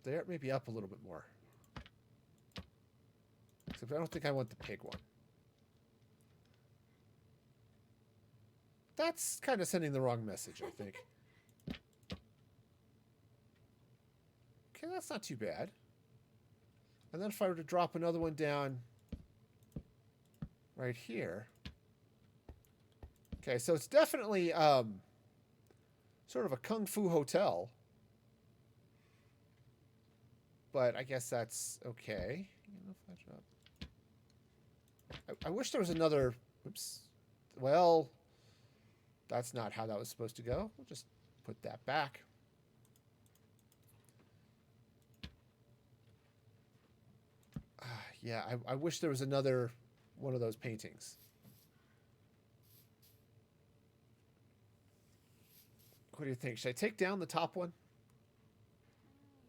there, maybe up a little bit more. Except I don't think I want the pig one. That's kind of sending the wrong message, I think. Okay, that's not too bad. And then if I were to drop another one down right here. Okay, so it's definitely sort of a kung fu hotel. But I guess that's okay. You know, if I drop... I wish there was another... Oops. Well, that's not how that was supposed to go. We'll just put that back. Yeah, I wish there was another one of those paintings. What do you think? Should I take down the top one?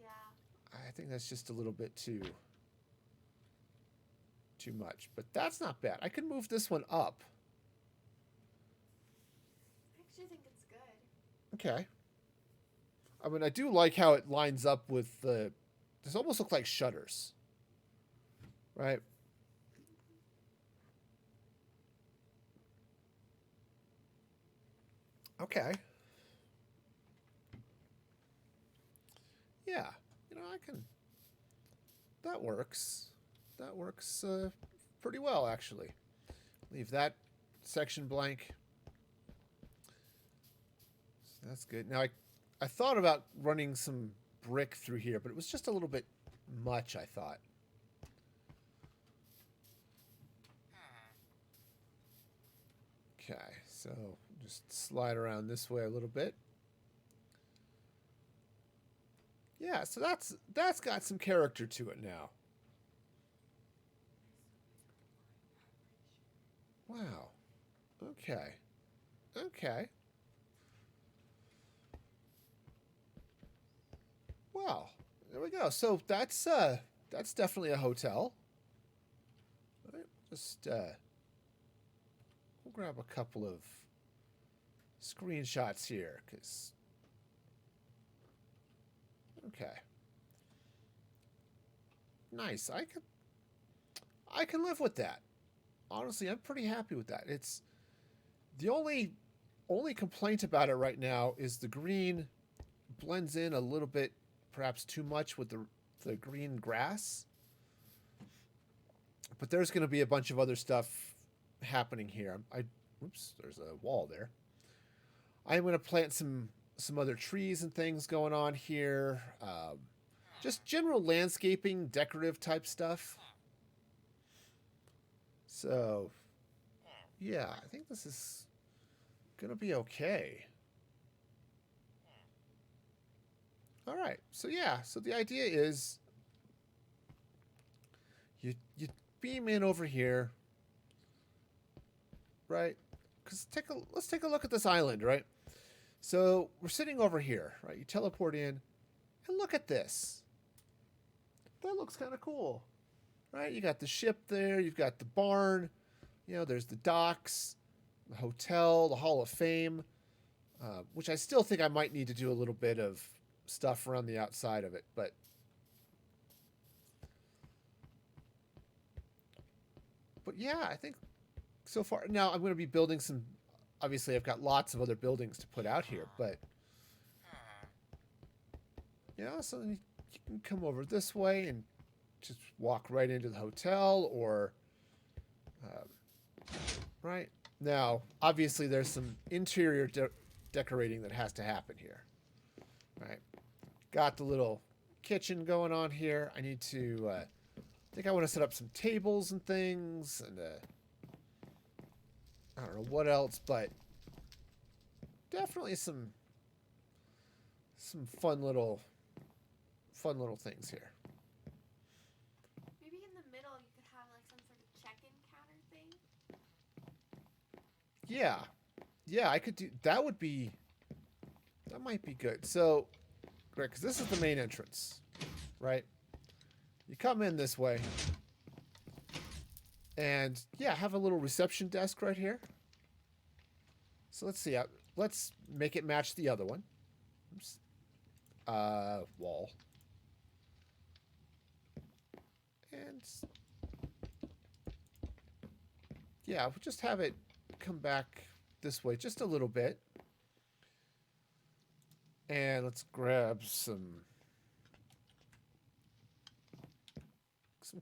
Yeah. I think that's just a little bit too much. But that's not bad. I could move this one up. I actually think it's good. Okay. I mean, I do like how it lines up with the... This almost look like shutters. Right? Okay. Yeah. You know, I can... That works. That works pretty well, actually. Leave that section blank. So that's good. Now, I thought about running some brick through here, but it was just a little bit much, I thought. Okay, so just slide around this way a little bit. Yeah, so that's got some character to it now. Wow. Okay. Okay. Well, there we go. So that's definitely a hotel. All right, just we'll grab a couple of screenshots here, because... Okay. Nice. I can live with that. Honestly, I'm pretty happy with that. It's the only complaint about it right now is the green blends in a little bit, perhaps too much with the green grass. But there's going to be a bunch of other stuff happening here. Oops, there's a wall there. I'm going to plant some other trees and things going on here. Just general landscaping, decorative type stuff. So, yeah, I think this is going to be okay. All right. So, yeah. So the idea is you beam in over here, right? Because let's take a look at this island, right? So we're sitting over here, right? You teleport in, and look at this. That looks kind of cool, right? You got the ship there. You've got the barn. You know, there's the docks, the hotel, the Hall of Fame, which I still think I might need to do a little bit of stuff around the outside of it, but yeah, I think so far. Now I'm going to be building some. Obviously, I've got lots of other buildings to put out here, but yeah, so you can come over this way and just walk right into the hotel, or right now. Obviously, there's some interior decorating that has to happen here. Right, got the little kitchen going on here. I need to. I think I want to set up some tables and things, and I don't know what else, but definitely some fun little things here. Maybe in the middle you could have like some sort of check-in counter thing. Yeah. Yeah, I could do that. That might be good. So, great, because this is the main entrance, right? You come in this way, and yeah, have a little reception desk right here. So let's see. Let's make it match the other one. Oops. Wall. And yeah, we'll just have it come back this way just a little bit. And let's grab some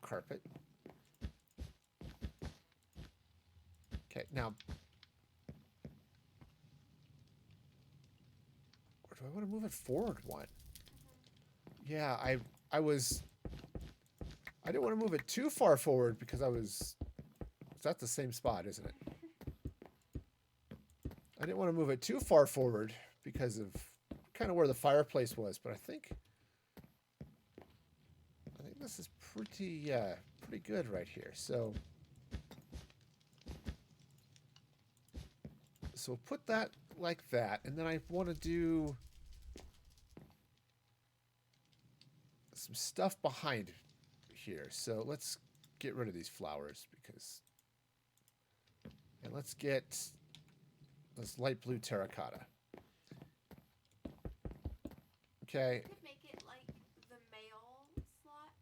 carpet. Okay, now, or do I want to move it forward one? Yeah, I didn't want to move it too far forward because that's the same spot, isn't it? I didn't want to move it too far forward because of kind of where the fireplace was, but I think this is pretty good right here. So put that like that, and then I want to do some stuff behind here. So let's get rid of these flowers and let's get this light blue terracotta. Okay. You could make it like the mail slots.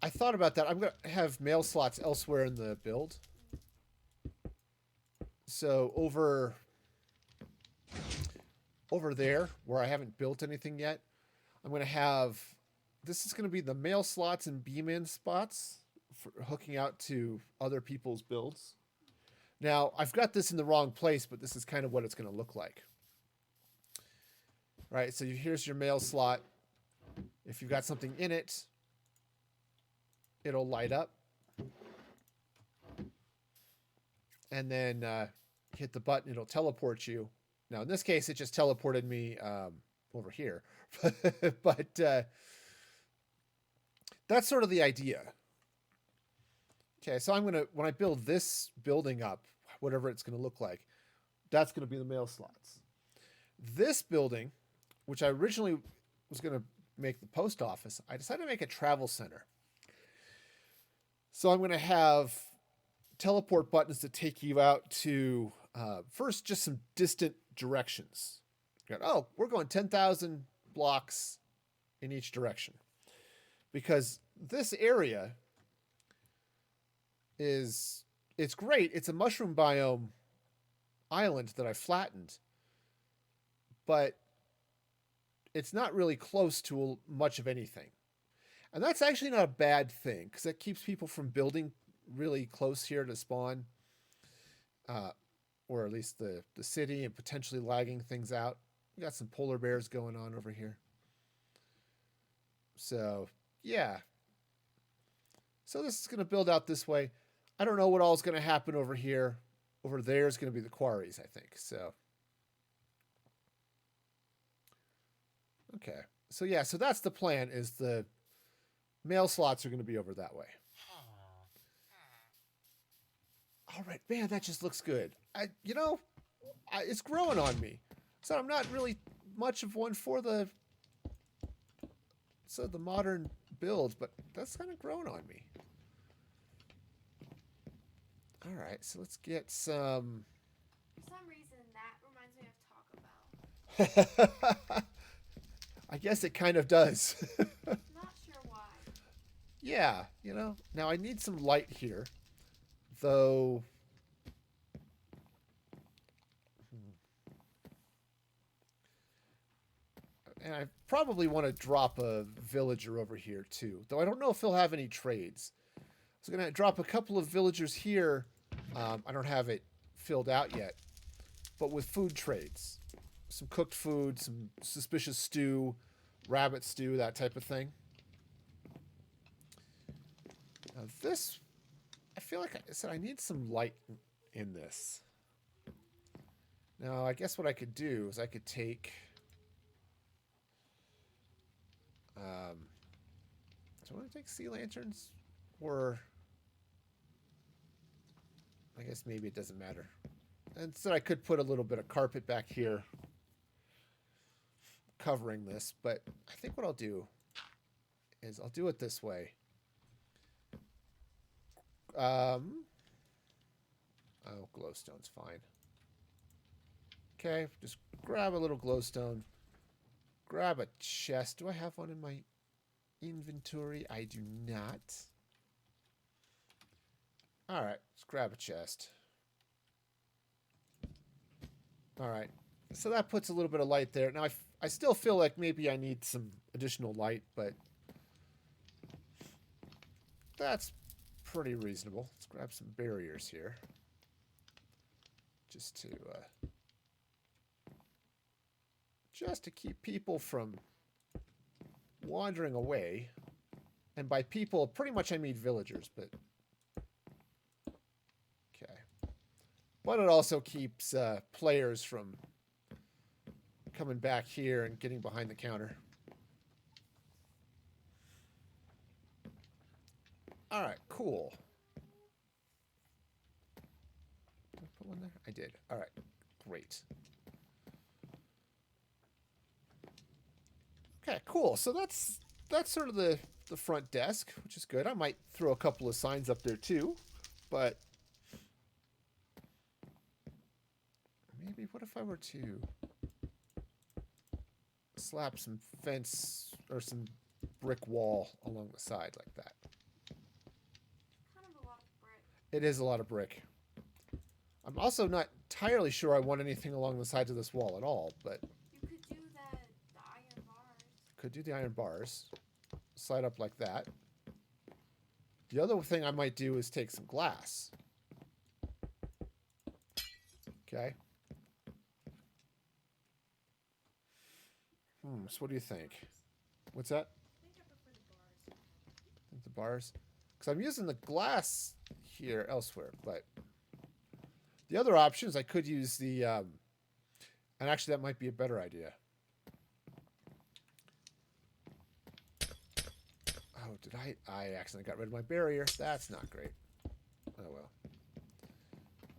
I thought about that. I'm going to have mail slots elsewhere in the build. So over there where I haven't built anything yet, I'm going to have, this is going to be the mail slots and beam-in spots for hooking out to other people's builds. Now, I've got this in the wrong place, but this is kind of what it's going to look like. Right, so here's your mail slot. If you've got something in it, it'll light up. And then hit the button, it'll teleport you. Now, in this case, it just teleported me over here. But that's sort of the idea. Okay, so I'm going to, when I build this building up, whatever it's going to look like, that's going to be the mail slots. This building, which I originally was going to make the post office, I decided to make a travel center. So I'm going to have teleport buttons to take you out to, first, just some distant directions. Oh, we're going 10,000 blocks in each direction. Because this area it's great. It's a mushroom biome island that I flattened. But it's not really close to much of anything. And that's actually not a bad thing, because that keeps people from building really close here to spawn. Or at least the city, and potentially lagging things out. We got some polar bears going on over here. So, yeah. So this is going to build out this way. I don't know what all is going to happen over here. Over there is going to be the quarries, I think. So, okay. So, yeah. So that's the plan, is the mail slots are going to be over that way. All right, man, that just looks good. It's growing on me. So I'm not really much of one for the modern builds, but that's kind of grown on me. All right, so let's get some. For some reason, that reminds me of Taco Bell. I guess it kind of does. Not sure why. Yeah, Now I need some light here, though. And I probably want to drop a villager over here too, though I don't know if he'll have any trades. So I'm going to drop a couple of villagers here. I don't have it filled out yet, but with food trades. Some cooked food, some suspicious stew, rabbit stew, that type of thing. Now this, I feel like I said I need some light in this. Now I guess what I could do is I could take... do I want to take sea lanterns? Or... I guess maybe it doesn't matter. Instead, I could put a little bit of carpet back here covering this, but I think what I'll do is I'll do it this way. Oh, glowstone's fine. Okay, just grab a little glowstone. Grab a chest. Do I have one in my inventory? I do not. Alright, let's grab a chest. Alright, so that puts a little bit of light there. Now, I still feel like maybe I need some additional light, but that's pretty reasonable. Let's grab some barriers here. Just to keep people from wandering away. And by people, pretty much I mean villagers, but... Okay. But it also keeps players from coming back here and getting behind the counter. Alright, cool. Did I put one there? I did. Alright, great. Okay, cool. So that's sort of the front desk, which is good. I might throw a couple of signs up there too, but maybe what if I were to slap some fence or some brick wall along the side like that? Kind of a lot of brick. It is a lot of brick. I'm also not entirely sure I want anything along the sides of this wall at all, but You could do the iron bars. could do the iron bars. Slide up like that. The other thing I might do is take some glass. Okay. So what do you think? What's that? I think I prefer the bars. Think the bars? Because I'm using the glass here elsewhere, but the other option is I could use the, and actually that might be a better idea. Oh, did I accidentally got rid of my barrier. That's not great. Oh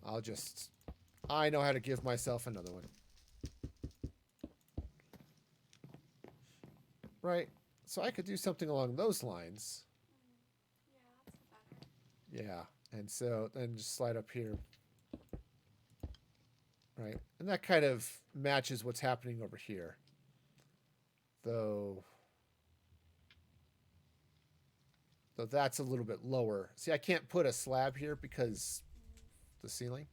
well. I know how to give myself another one. Right. So I could do something along those lines. Yeah, that's better. Yeah. And so then just slide up here. Right. And that kind of matches what's happening over here. Though that's a little bit lower. See, I can't put a slab here because the ceiling.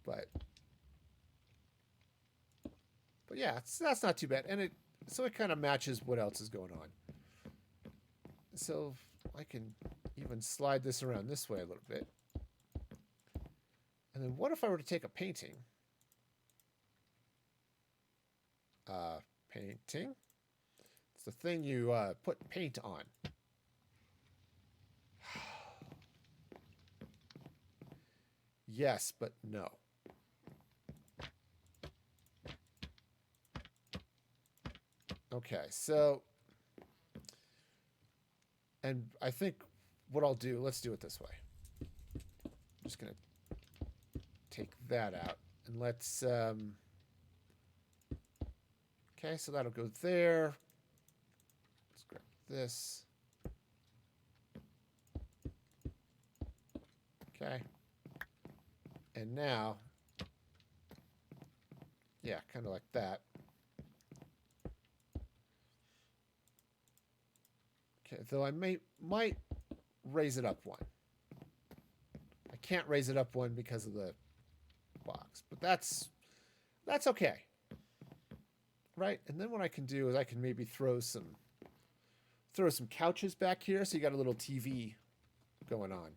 But yeah, that's not too bad. And it kind of matches what else is going on. So I can even slide this around this way a little bit. And then what if I were to take a painting? Painting? It's the thing you put paint on. Yes, but no. Okay, so... And I think what I'll do, let's do it this way. I'm just going to take that out. And let's... Okay, so that'll go there. Let's grab this. Okay. And now... Yeah, kind of like that. Okay, though I might raise it up one. I can't raise it up one because of the box, but that's okay. Right? And then what I can do is I can maybe throw some couches back here so you got a little TV going on.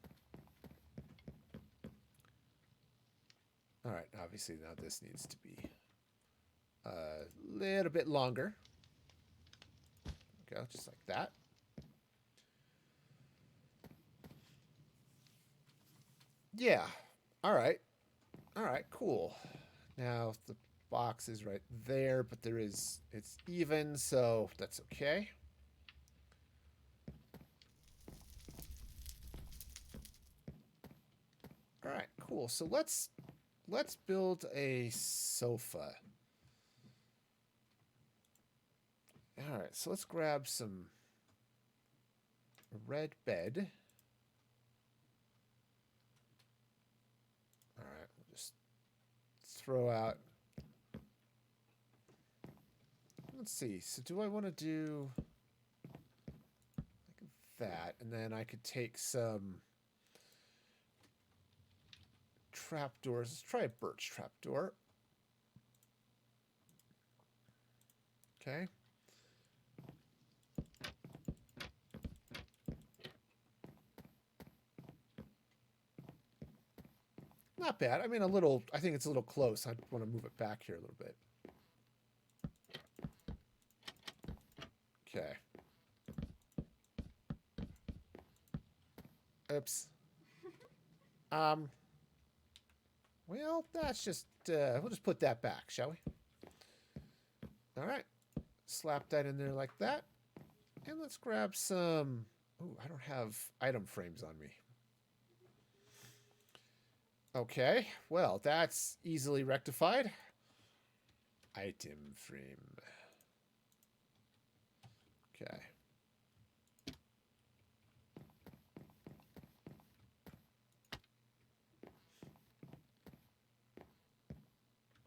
All right, obviously now this needs to be a little bit longer. Go, just like that. Yeah. All right. All right, cool. Now the box is right there, but it's even, so that's okay. All right, cool. So let's build a sofa. All right, so let's grab a red bed. All right, we'll just throw out. Let's see. So do I want to do like that? And then I could take some trapdoors. Let's try a birch trapdoor. Okay. Not bad. I mean, a little, I think it's a little close. I want to move it back here a little bit. Okay. Oops. Well, that's just, we'll just put that back, shall we? All right. Slap that in there like that. And let's grab some, oh, I don't have item frames on me. Okay, well, that's easily rectified. Item frame. Okay.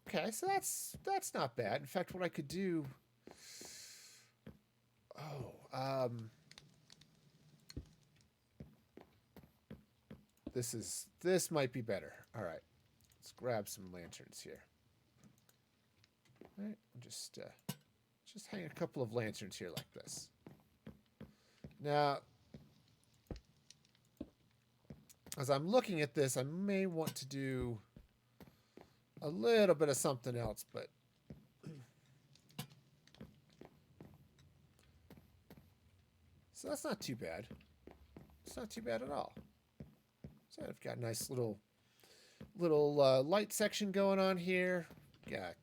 Okay, so that's not bad. In fact, what I could do. Oh, this might be better. All right, let's grab some lanterns here. All right, just hang a couple of lanterns here like this. Now, as I'm looking at this, I may want to do a little bit of something else, but so that's not too bad. It's not too bad at all. So I've got a nice little light section going on here. Got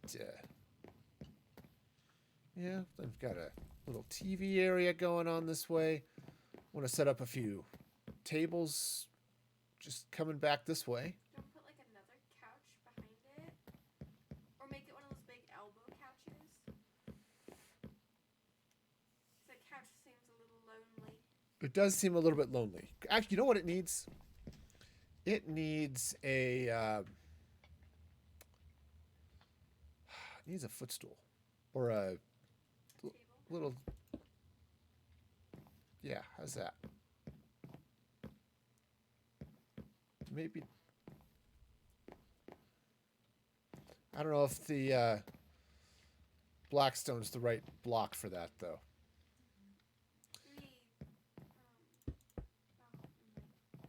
yeah, I've got a little TV area going on this way. Want to set up a few tables just coming back this way. Don't put like another couch behind it, or make it one of those big elbow couches. The couch seems a little lonely. It does seem a little bit lonely. Actually, you know what it needs? It needs a it needs a footstool or a little. Yeah, how's that? Maybe. I don't know if the Blackstone's the right block for that, though.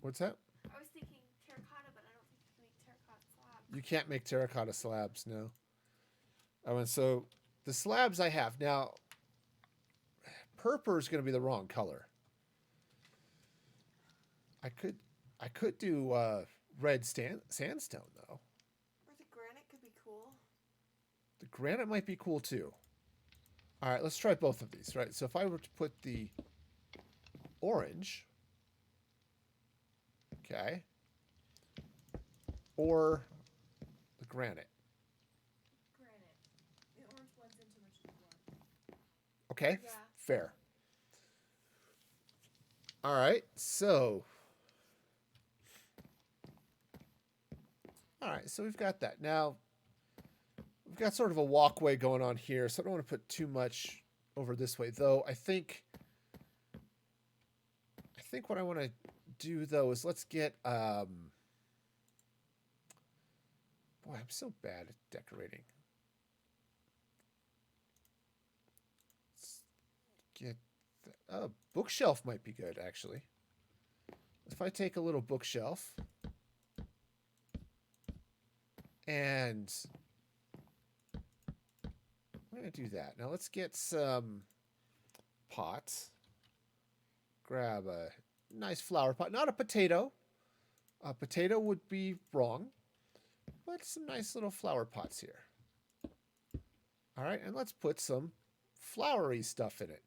What's that? I was thinking terracotta, but I don't think you can make terracotta slabs. You can't make terracotta slabs, no. Oh, and so the slabs I have now, purple is going to be the wrong color. I could do red sandstone though. Or the granite could be cool. The granite might be cool too. All right, let's try both of these. Right. So if I were to put the orange, okay, or the granite. Granite. The orange blends in too much with the black. Okay, Yeah. fair. All right, so. All right, so we've got that. Now, we've got sort of a walkway going on here, so I don't want to put too much over this way, though. I think what I want to do, though, is let's get... Boy, I'm so bad at decorating. Let's get... A bookshelf might be good, actually. If I take a little bookshelf... And I'm going to do that. Now let's get some pots. Grab a nice flower pot. Not a potato. A potato would be wrong. But some nice little flower pots here. All right, and let's put some flowery stuff in it.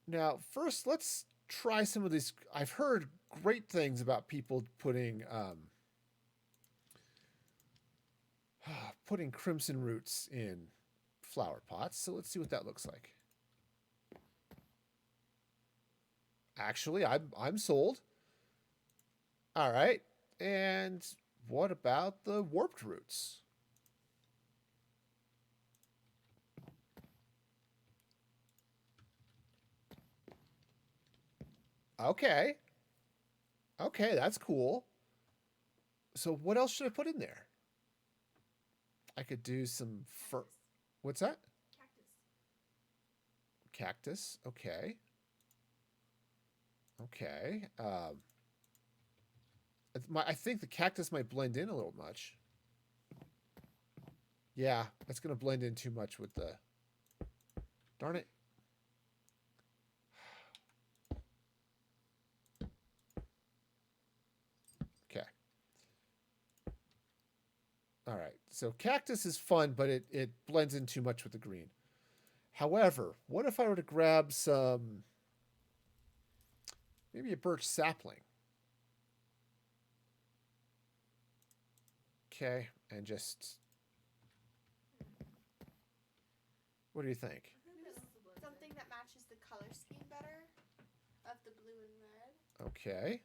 Now, first, let's try some of these. I've heard great things about people putting... putting crimson roots in flower pots. So let's see what that looks like. Actually, I'm sold. All right. And what about the warped roots? Okay. Okay, that's cool. So what else should I put in there? I could do some fur. Cactus. What's that? Cactus. Cactus. Okay. Okay. I think the cactus might blend in a little much. Yeah, it's going to blend in too much with the... Darn it. Okay. All right. So cactus is fun, but it blends in too much with the green. However, what if I were to grab some... Maybe a birch sapling. Okay, and just... What do you think? Something that matches the color scheme better of the blue and red. Okay.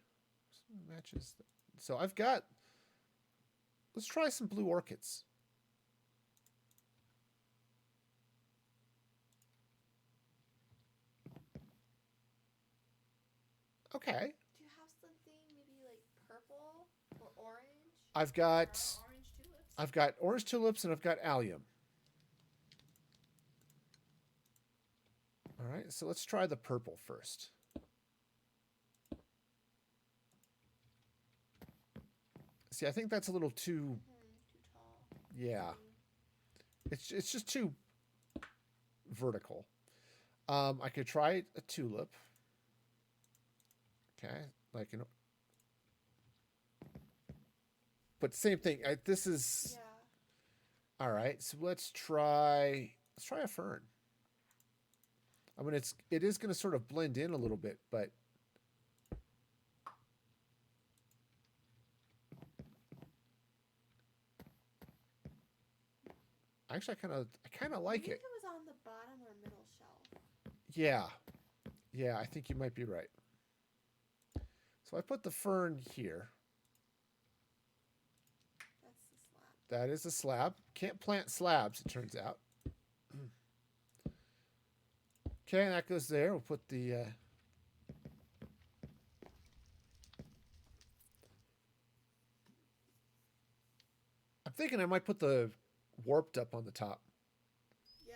Matches. So I've got... Let's try some blue orchids. Okay. Do you have something maybe like purple or orange? I've got... Orange tulips. I've got orange tulips and I've got allium. All right, so let's try the purple first. See, I think that's a little too... Too tall. Yeah. It's just too vertical. I could try a tulip. Okay, like you know. But same thing. This is Yeah. all right. So let's try a fern. I mean, it is going to sort of blend in a little bit, but actually, I kind of like I think it. it was on the bottom or middle shelf. Yeah, yeah. I think you might be right. So I put the fern here. That's the slab. That is a slab. Can't plant slabs, it turns out. Okay, that goes there. We'll put the... I'm thinking I might put the warped up on the top. Yeah.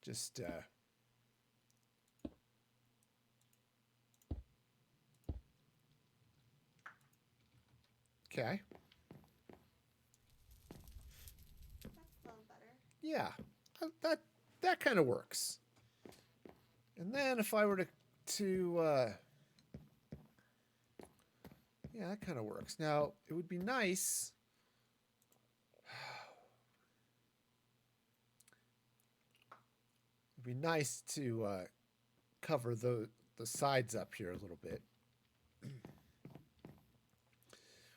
Just... Okay. That's a little better. Yeah, that kind of works. And then if I were to yeah, that kind of works. Now it would be nice. It'd be nice to cover the sides up here a little bit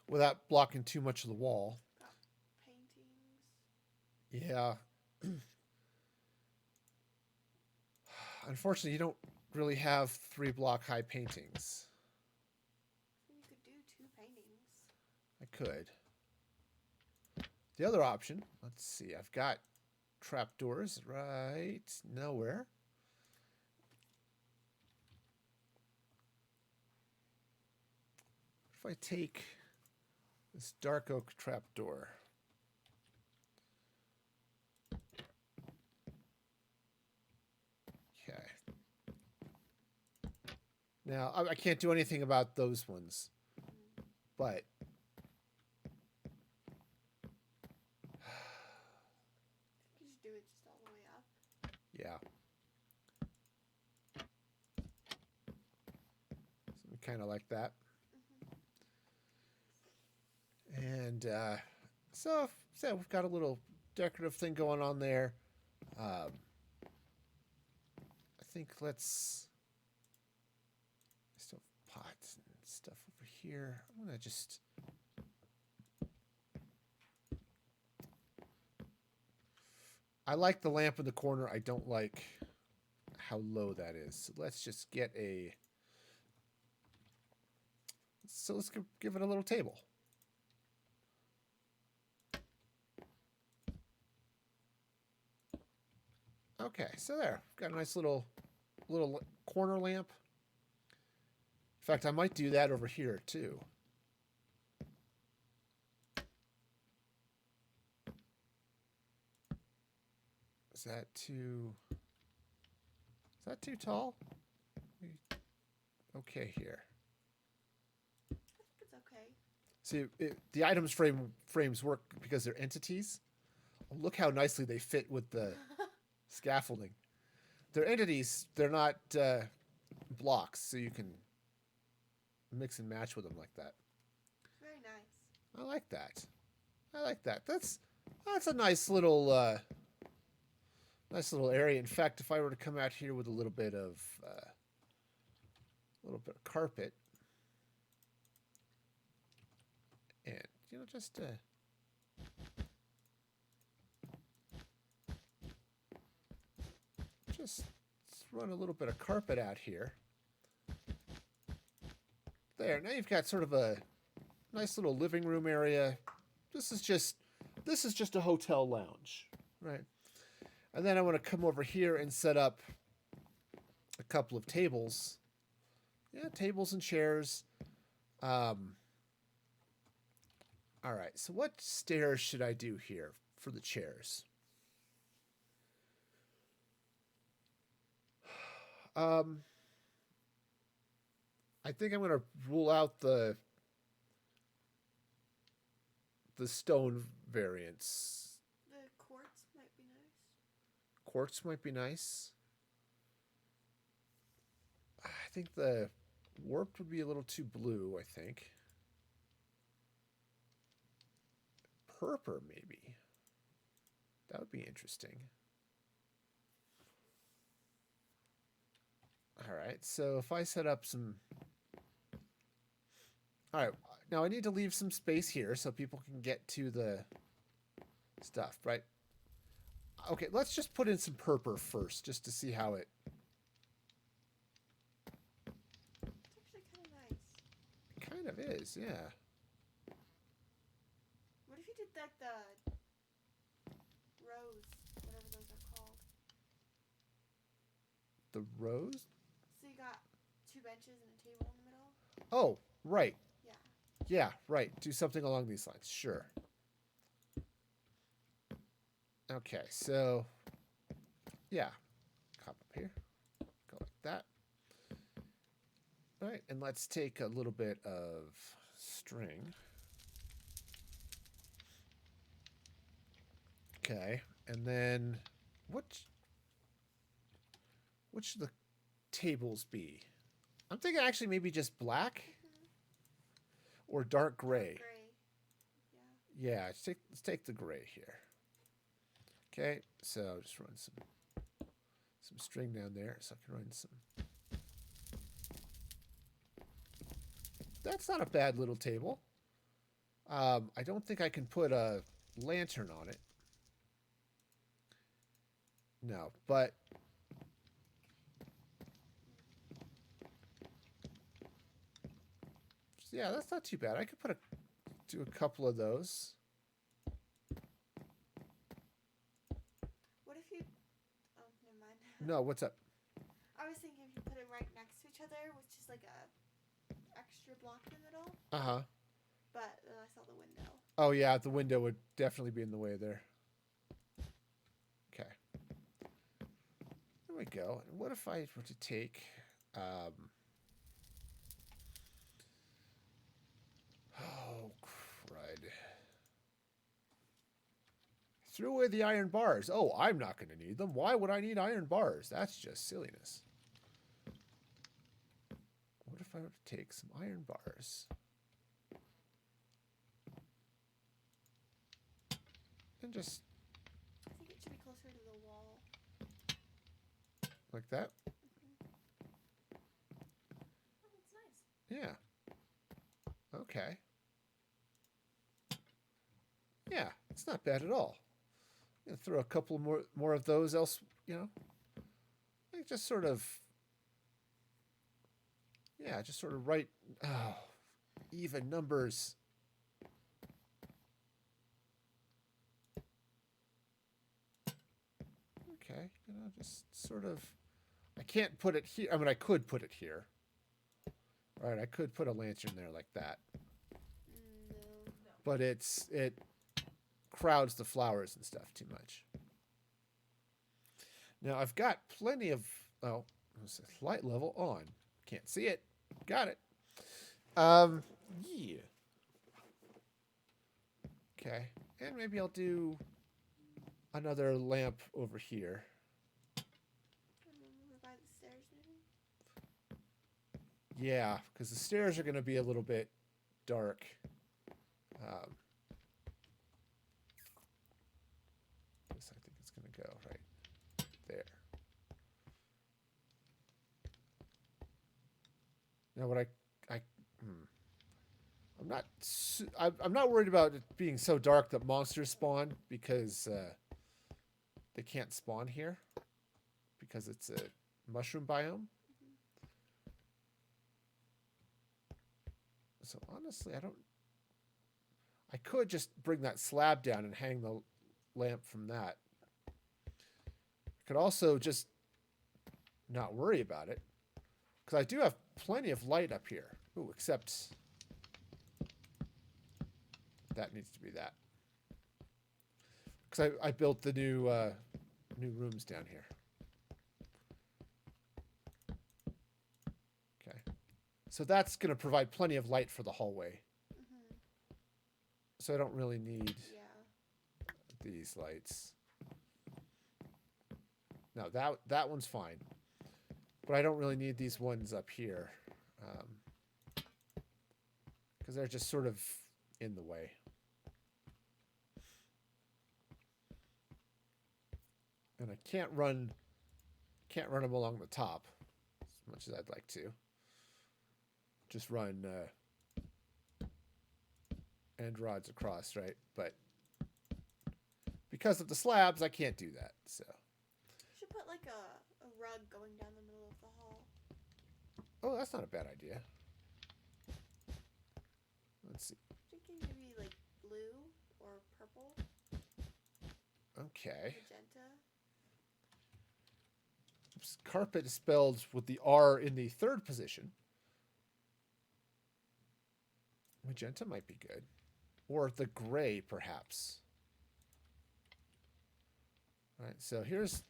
without blocking too much of the wall. Got paintings. Yeah. Unfortunately, you don't really have 3-block high paintings. You could do 2 paintings. I could. The other option, let's see, I've got trapdoors right nowhere. If I take this dark oak trapdoor, okay. Now I can't do anything about those ones, but You should do it just all the way up. yeah. Something kind of like that. And so we've got a little decorative thing going on there. I think let's still have pots and stuff over here. I'm gonna just I like the lamp in the corner. I don't like how low that is. So let's just get a... So let's give it a little table. Okay, so there. Got a nice little corner lamp. In fact, I might do that over here too. Is that too tall? Okay here. I think it's okay. See, the items frames work because they're entities. Oh, look how nicely they fit with the scaffolding. They're entities. They're not blocks, so you can mix and match with them like that. Very nice. I like that. I like that. That's a nice little area. In fact, if I were to come out here with a little bit of carpet, and just run a little bit of carpet out here. There. Now you've got sort of a nice little living room area. This is just a hotel lounge, right? And then I want to come over here and set up a couple of tables. Yeah, tables and chairs. All right, so what stairs should I do here for the chairs? I think I'm going to rule out the stone variants. The quartz might be nice. Quartz might be nice. I think the warped would be a little too blue, I think. Purple, maybe. That would be interesting. All right, so if I set up some... All right, now I need to leave some space here so people can get to the stuff, right? Okay, let's just put in some purple first, just to see how it... It's actually kind of nice. It kind of is, yeah. What if you did like the rows, whatever those are called? The rows? So you got 2 benches and a table in the middle? Oh, right. Yeah. Yeah, right. Do something along these lines. Sure. Okay, so... Yeah. Hop up here. Go like that. All right, and let's take a little bit of string. Okay, and then what should the tables be? I'm thinking actually maybe just black or dark gray. Gray. Yeah, let's take the gray here. Okay, so just run some string down there so I can run some. That's not a bad little table. I don't think I can put a lantern on it. No, but yeah, that's not too bad. I could do a couple of those. What if you... Oh, never mind. No, what's up? I was thinking if you put it right next to each other with just like a extra block in the middle. Uh-huh. But then I saw the window. Oh, yeah, the window would definitely be in the way there. Okay. There we go. And what if I were to take... Oh, crud. Threw away the iron bars. Oh, I'm not going to need them. Why would I need iron bars? That's just silliness. What if I were to take some iron bars and just... I think it should be closer to the wall. Like that? Oh, that's nice. Yeah. Okay. Yeah, it's not bad at all. I'm gonna throw a couple more of those else, I think just sort of, yeah, just sort of write even numbers. Okay, just sort of, I can't put it here. I mean, I could put it here. All right, I could put a lantern there like that. No. But it crowds the flowers and stuff too much. Now I've got plenty of, oh, light level on. Can't see it. Got it. Yeah. Okay, and maybe I'll do another lamp over here. Over by the stairs, maybe? Yeah, because the stairs are going to be a little bit dark. Guess I think it's going to go right there. Now, what I'm not worried about it being so dark that monsters spawn because they can't spawn here because it's a mushroom biome. So honestly, I could just bring that slab down and hang the lamp from that. I could also just not worry about it because I do have plenty of light up here. Ooh, except that needs to be that. Because I built the new rooms down here. Okay. So that's going to provide plenty of light for the hallway. Mm-hmm. So I don't really need Yeah. these lights. No, that one's fine. But I don't really need these ones up here. Because they're just sort of in the way. And I can't run them along the top as much as I'd like to. Just run end rods across, right? But because of the slabs, I can't do that. So You should put like a rug going down the middle of the hall. oh, that's not a bad idea. Let's see. Thinking maybe like blue or purple. Okay. Magenta. Oops. Carpet is spelled with the R in the third position. Magenta might be good. Or the gray, perhaps. All right, so here's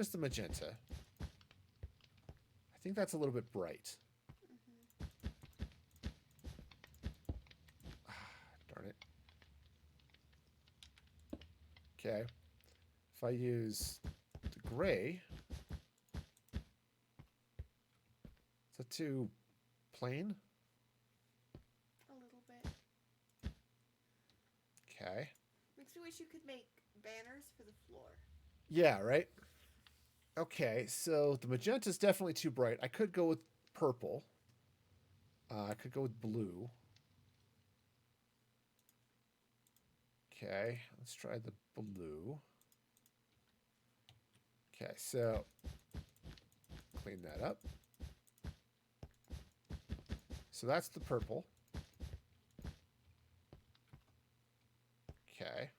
the magenta. I think that's a little bit bright. Darn it. Okay. If I use the gray, is that too plain? A little bit. Okay. Makes me wish you could make banners for the floor. Yeah, right? Okay, so the magenta is definitely too bright. I could go with purple. I could go with blue. Okay, let's try the blue. Okay, so clean that up. So that's the purple. Okay.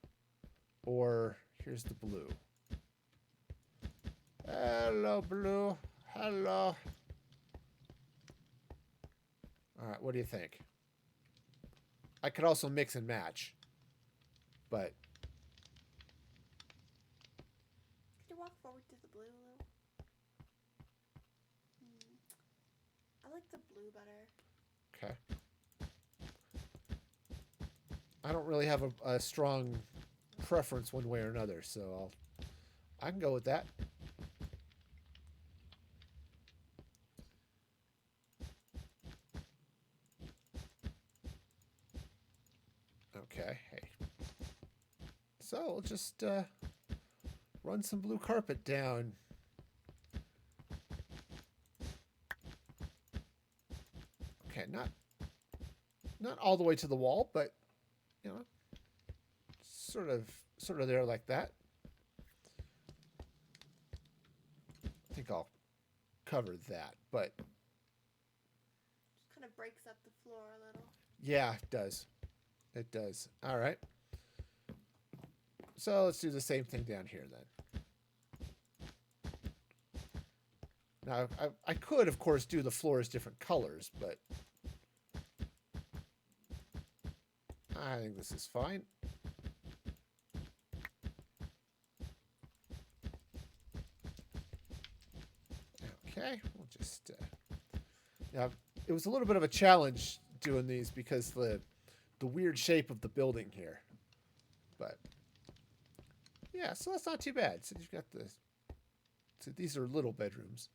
Or here's the blue. Hello, blue. Hello. All right, what do you think? I could also mix and match, but Could you walk forward to the blue a little? I like the blue better. okay. I don't really have a strong preference one way or another, so I can go with that. Okay, hey. So we'll just run some blue carpet down. Okay, not all the way to the wall, but you know, sort of there like that. I think I'll cover that. But Just kind of breaks up the floor a little. yeah, it does. It does. All right. So let's do the same thing down here then. Now, I could, of course, do the floors different colors, but I think this is fine. Okay, we'll just... yeah, it was a little bit of a challenge doing these because the weird shape of the building here. But, yeah, so that's not too bad. So you've got the... So these are little bedrooms.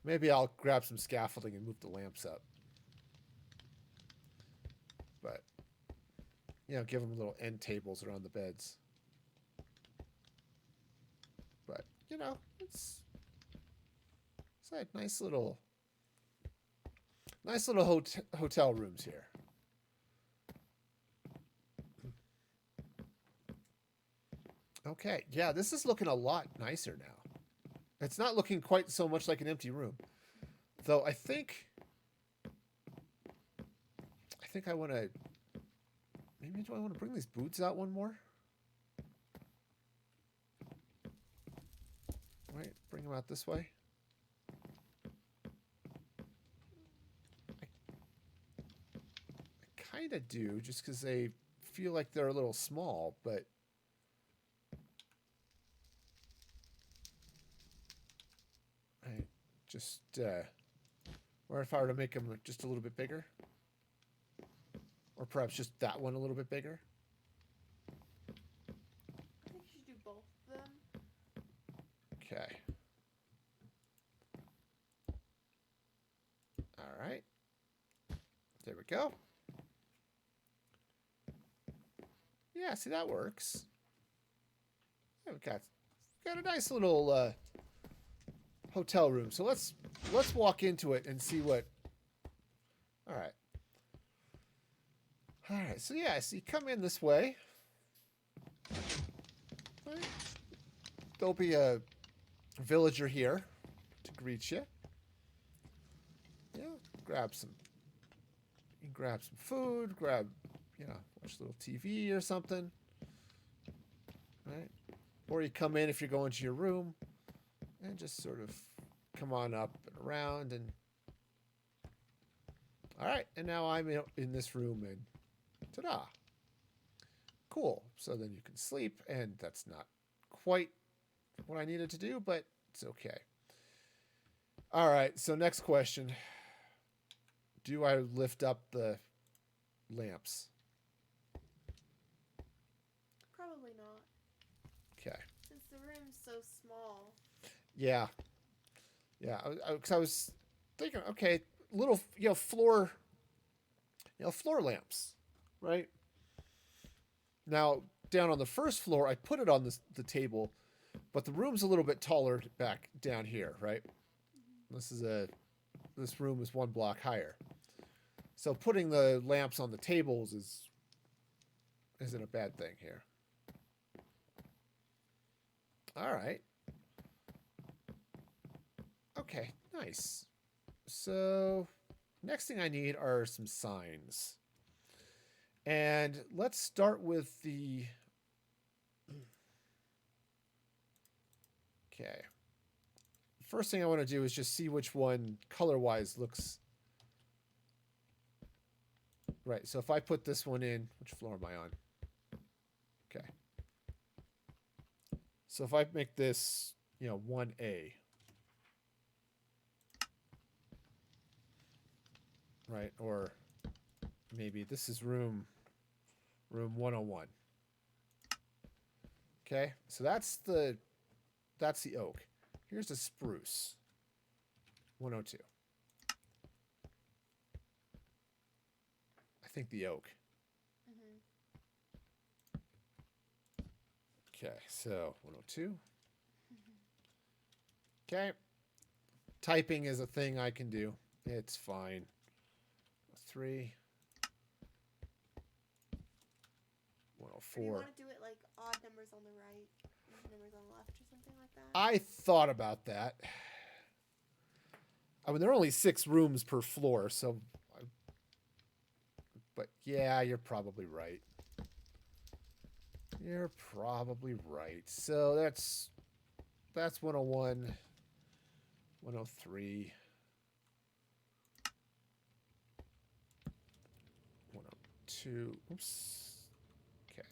Maybe I'll grab some scaffolding and move the lamps up. But, you know, give them little end tables around the beds. But, you know, it's like nice little hotel rooms here. Okay, yeah, this is looking a lot nicer now. It's not looking quite so much like an empty room. Though I think I want to... Maybe do I want to bring these boots out one more? Right, bring them out this way. I kind of do, just because they feel like they're a little small, but... I just... or if I were to make them just a little bit bigger. Or perhaps just that one a little bit bigger. I think you should do both of them. Okay. All right. There we go. Yeah, see, that works. Yeah, we got a nice little hotel room. So let's walk into it and see what... All right. All right, so yeah, so you come in this way. Right. There'll be a villager here to greet you. Yeah, grab some food, watch a little TV or something. Right? Or you come in if you're going to your room and just sort of come on up and around and... All right, and now I'm in this room and ta-da. Cool. So then you can sleep, and that's not quite what I needed to do, but it's okay. All right, so next question. Do I lift up the lamps? Probably not. Okay. Since the room's so small. Yeah. Yeah, because I was thinking, okay, little, floor lamps, right? Now, down on the first floor, I put it on the table, but the room's a little bit taller back down here, right? This room is one block higher. So putting the lamps on the tables isn't a bad thing here. All right. Okay, nice. So next thing I need are some signs. And let's start with the... Okay. First thing I want to do is just see which one color-wise looks... Right, so if I put this one in... Which floor am I on? Okay. So if I make this, 1A... Right, or maybe this is room 101. Okay, so that's the oak. Here's the spruce. 102. I think the oak. Okay, so 102. Okay. Typing is a thing I can do. It's fine. 3. 104. Or do you want to do it like odd numbers on the right, even numbers on the left, or something like that? I thought about that. I mean, there are only 6 rooms per floor, so. But yeah, you're probably right. You're probably right. So that's 101, 103, 102. Oops. Okay.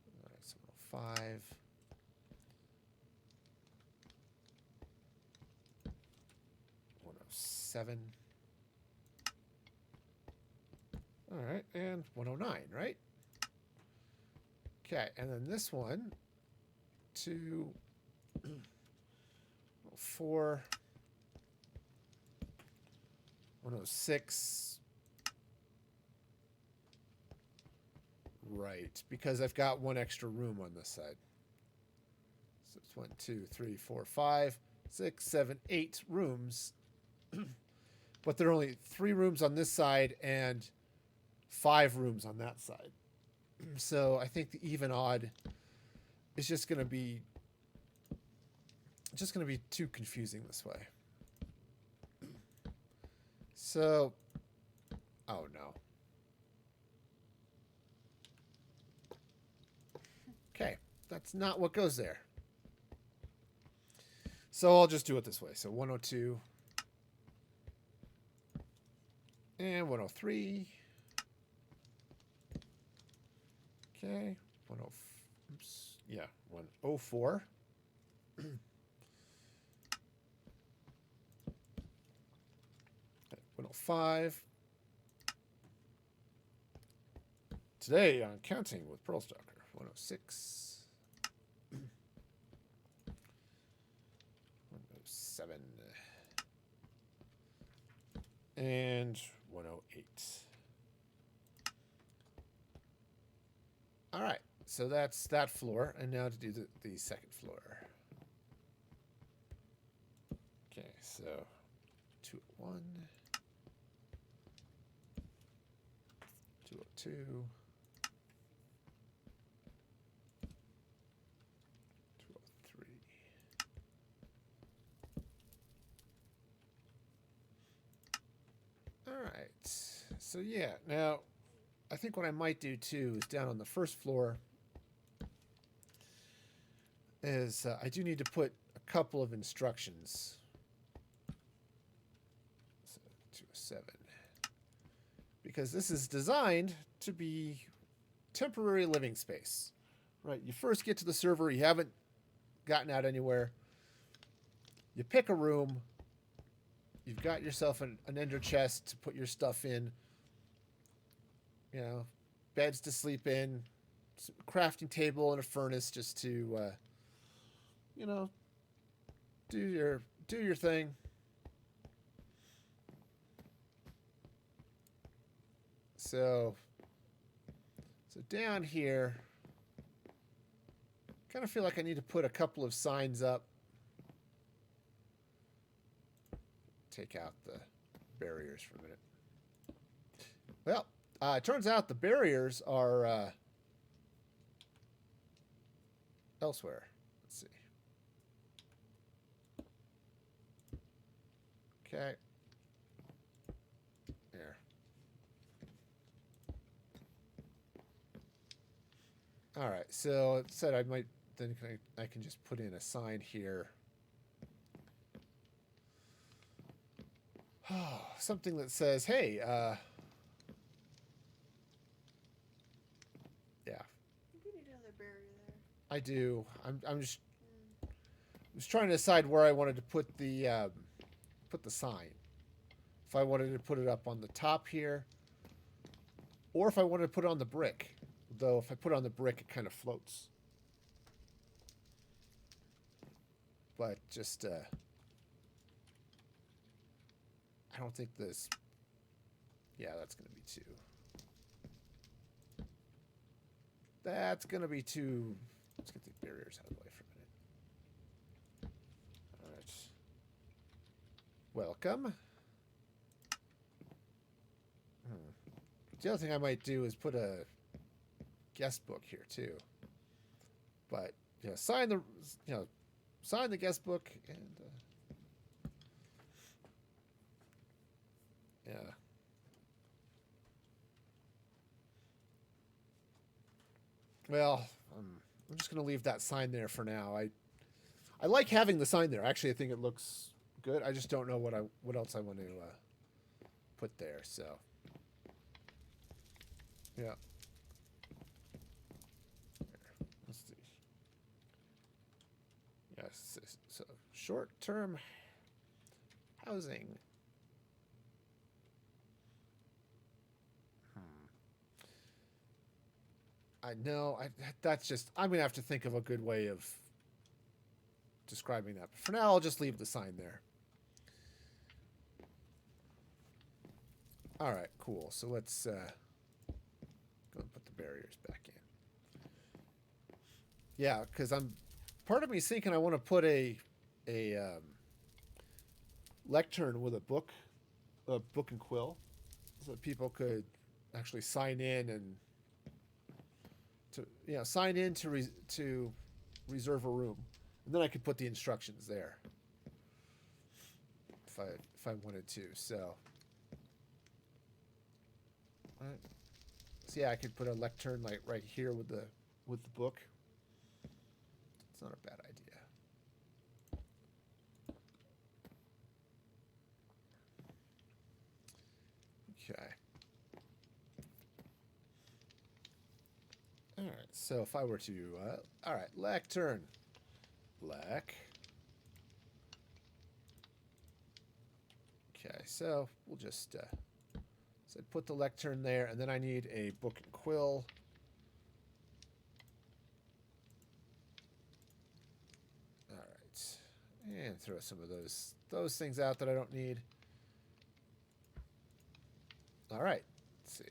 All right, so 105. 107. All right, and 109, right? Okay, and then this one, 2, 4, 106. Right, because I've got 1 extra room on this side. So it's 1, 2, 3, 4, 5, 6, 7, 8 rooms. But there are only 3 rooms on this side and 5 rooms on that side. So I think the even odd is just going to be too confusing this way. So, oh no. Okay, that's not what goes there. So I'll just do it this way. So 102 and 103. Okay, 10. Oops, yeah, 104. 105. Today on Counting with Pearl Stalker, 106. 107. And 108. All right, so that's that floor. And now to do the second floor. Okay, so 201. 202. 203. All right. So yeah, now I think what I might do too is down on the first floor is I do need to put a couple of instructions. So 207. Because this is designed to be temporary living space. Right, you first get to the server, you haven't gotten out anywhere. You pick a room. You've got yourself an ender chest to put your stuff in. You know, beds to sleep in, crafting table and a furnace just to, you know, do your thing. So down here, kind of feel like I need to put a couple of signs up. Take out the barriers for a minute. Well, it turns out the barriers are elsewhere. Let's see. Okay. There. All right. So it said I might then I can just put in a sign here. Something that says, "Hey, yeah." You need another barrier there. I do. I'm just trying to decide where I wanted to put the sign. If I wanted to put it up on the top here, or if I wanted to put it on the brick. Though if I put it on the brick, it kind of floats. But just I don't think this. Yeah, that's going to be too. That's going to be too. Let's get the barriers out of the way for a minute. All right. Welcome. The other thing I might do is put a guest book here too. But sign the sign the guest book and yeah. Well, I'm just gonna leave that sign there for now. I like having the sign there. Actually, I think it looks good. I just don't know what else I want to put there. So yeah. Let's see. Yes. So short-term housing. I know. That's just. I'm gonna have to think of a good way of describing that. But for now, I'll just leave the sign there. All right. Cool. So let's go and put the barriers back in. Yeah, because part of me is thinking I want to put a lectern with a book and quill, so that people could actually sign in and sign in to reserve a room, and then I could put the instructions there if I wanted to. So yeah, I could put a lectern like right here with the book. It's not a bad idea. Okay. All right. So if I were to, all right, lectern, lec. Okay. So we'll just put the lectern there, and then I need a book and quill. All right, and throw some of those things out that I don't need. All right. Let's see.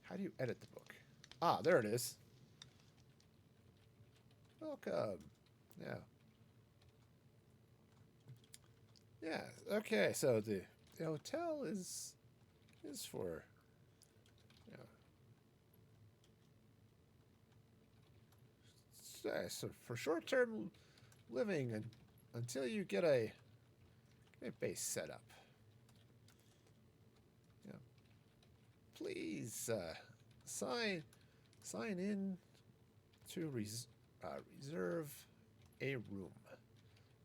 How do you edit the book? Ah, there it is. Welcome. Yeah. Yeah. Okay. So the hotel is for so for short-term living and until you get a base set up. Yeah. Please sign in to reserve a room.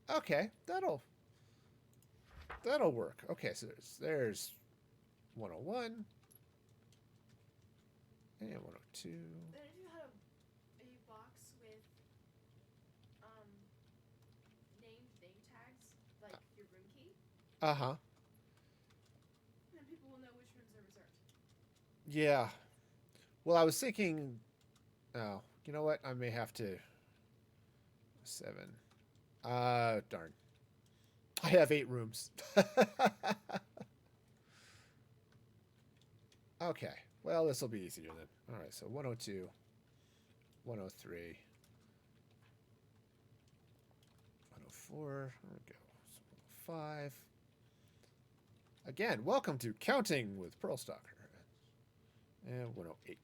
Okay, that'll work. Okay, so there's 101 and 102. Then if you had a box with named name tags, like your room key. Uh-huh. Then people will know which rooms are reserved. Yeah. Well, I was thinking, oh, you know what? I may have to 7. Darn. I have 8 rooms. Okay. Well, this will be easier then. All right, so 102, 103, 104, there we go. So 105. Again, welcome to Counting with Pearl Stalker. And 108.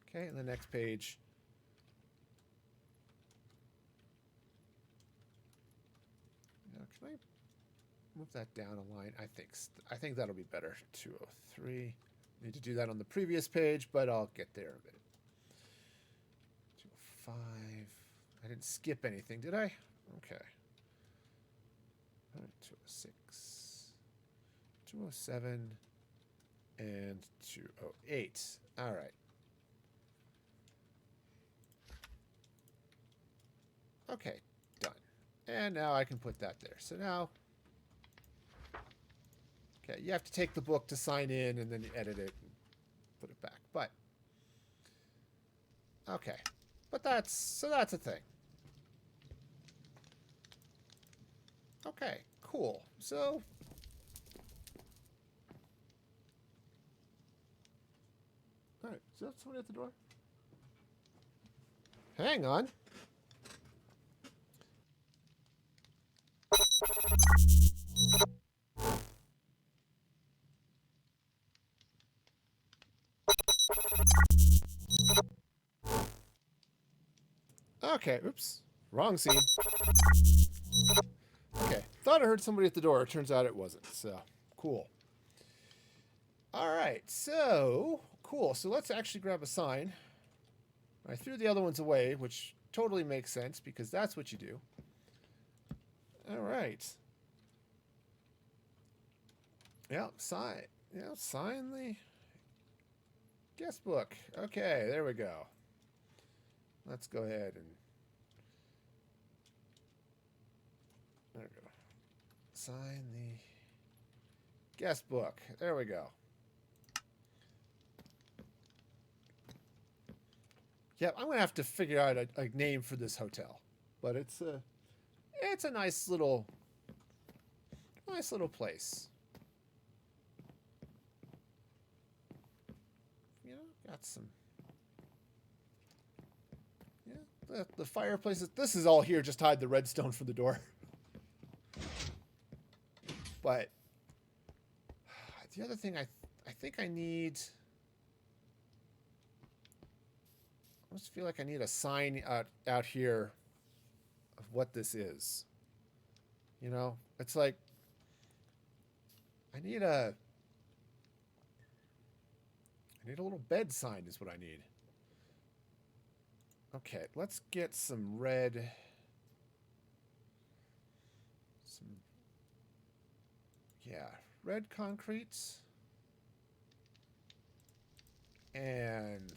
Okay, and the next page. Now, can I move that down a line? I think that'll be better. 203. Need to do that on the previous page, but I'll get there in a bit. 205. I didn't skip anything, did I? Okay. All right, 206. 207. And 208. All right. Okay, done. And now I can put that there. So now, okay, you have to take the book to sign in, and then you edit it and put it back. But, okay. But that's a thing. Okay, cool. So, all right, is that somebody at the door? Hang on. Okay, oops. Wrong scene. Okay. Thought I heard somebody at the door. Turns out it wasn't. So, cool. All right. So, cool. So let's actually grab a sign. I threw the other ones away, which totally makes sense because that's what you do. All right. Yep. Sign. Yeah. Sign the guest book. Okay. There we go. Let's go ahead and there we go. Sign the guest book. There we go. Yep, I'm gonna have to figure out a name for this hotel, but it's a nice little place. You know, got some. Yeah, the fireplace. This is all here. Just hide the redstone from the door. But the other thing I think I need. I just feel like I need a sign out here of what this is. You know, it's like I need a little bed sign is what I need. Okay, let's get some red. Red concrete. And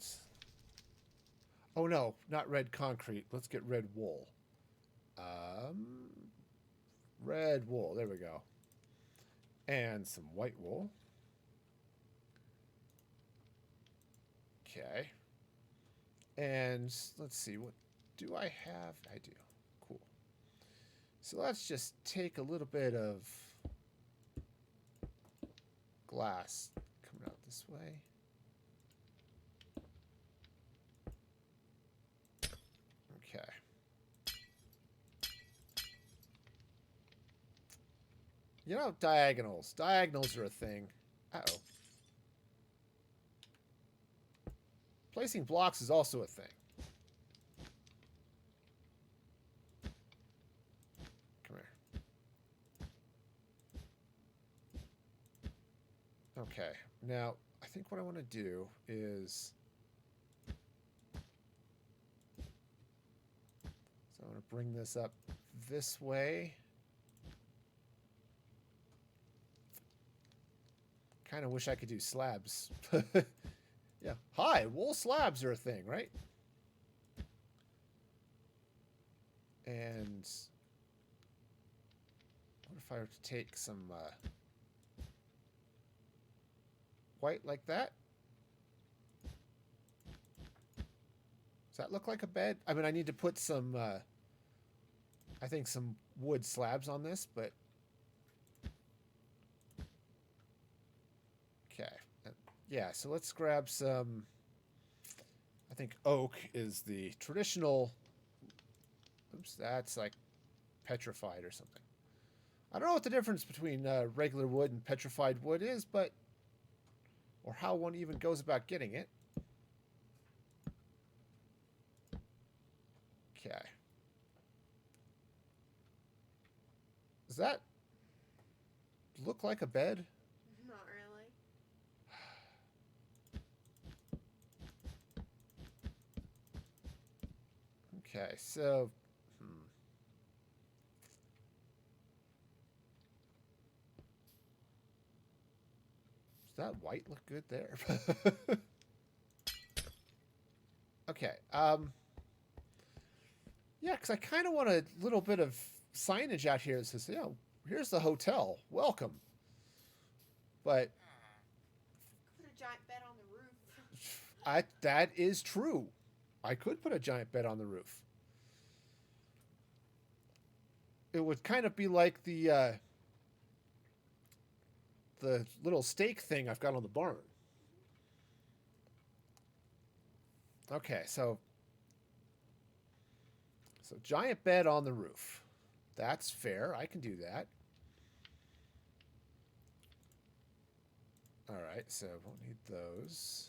oh no, not red concrete. Let's get red wool. Red wool. There we go. And some white wool. Okay. And let's see, what do I have? I do. Cool. So let's just take a little bit of glass coming out this way. Okay. You know, diagonals. Diagonals are a thing. Uh-oh. Placing blocks is also a thing. Come here. Okay. Now, I think what I want to do is... So I'm going to bring this up this way. Kind of wish I could do slabs. Yeah. Hi, wool slabs are a thing, right? And what if I were to take some white like that? Does that look like a bed? I mean, I need to put some, I think some wood slabs on this, but... Okay. Yeah, so let's grab some... I think oak is the traditional... Oops, that's like petrified or something. I don't know what the difference between regular wood and petrified wood is, but... Or how one even goes about getting it. Okay. Does that look like a bed? Not really. Okay, so... Does that white look good there? Okay, yeah, because I kind of want a little bit of signage out here that says, you know, here's the hotel. Welcome. But... Put a giant bed on the roof. That is true. I could put a giant bed on the roof. It would kind of be like the little stake thing I've got on the barn. Okay, so giant bed on the roof. That's fair. I can do that. All right, so we'll need those.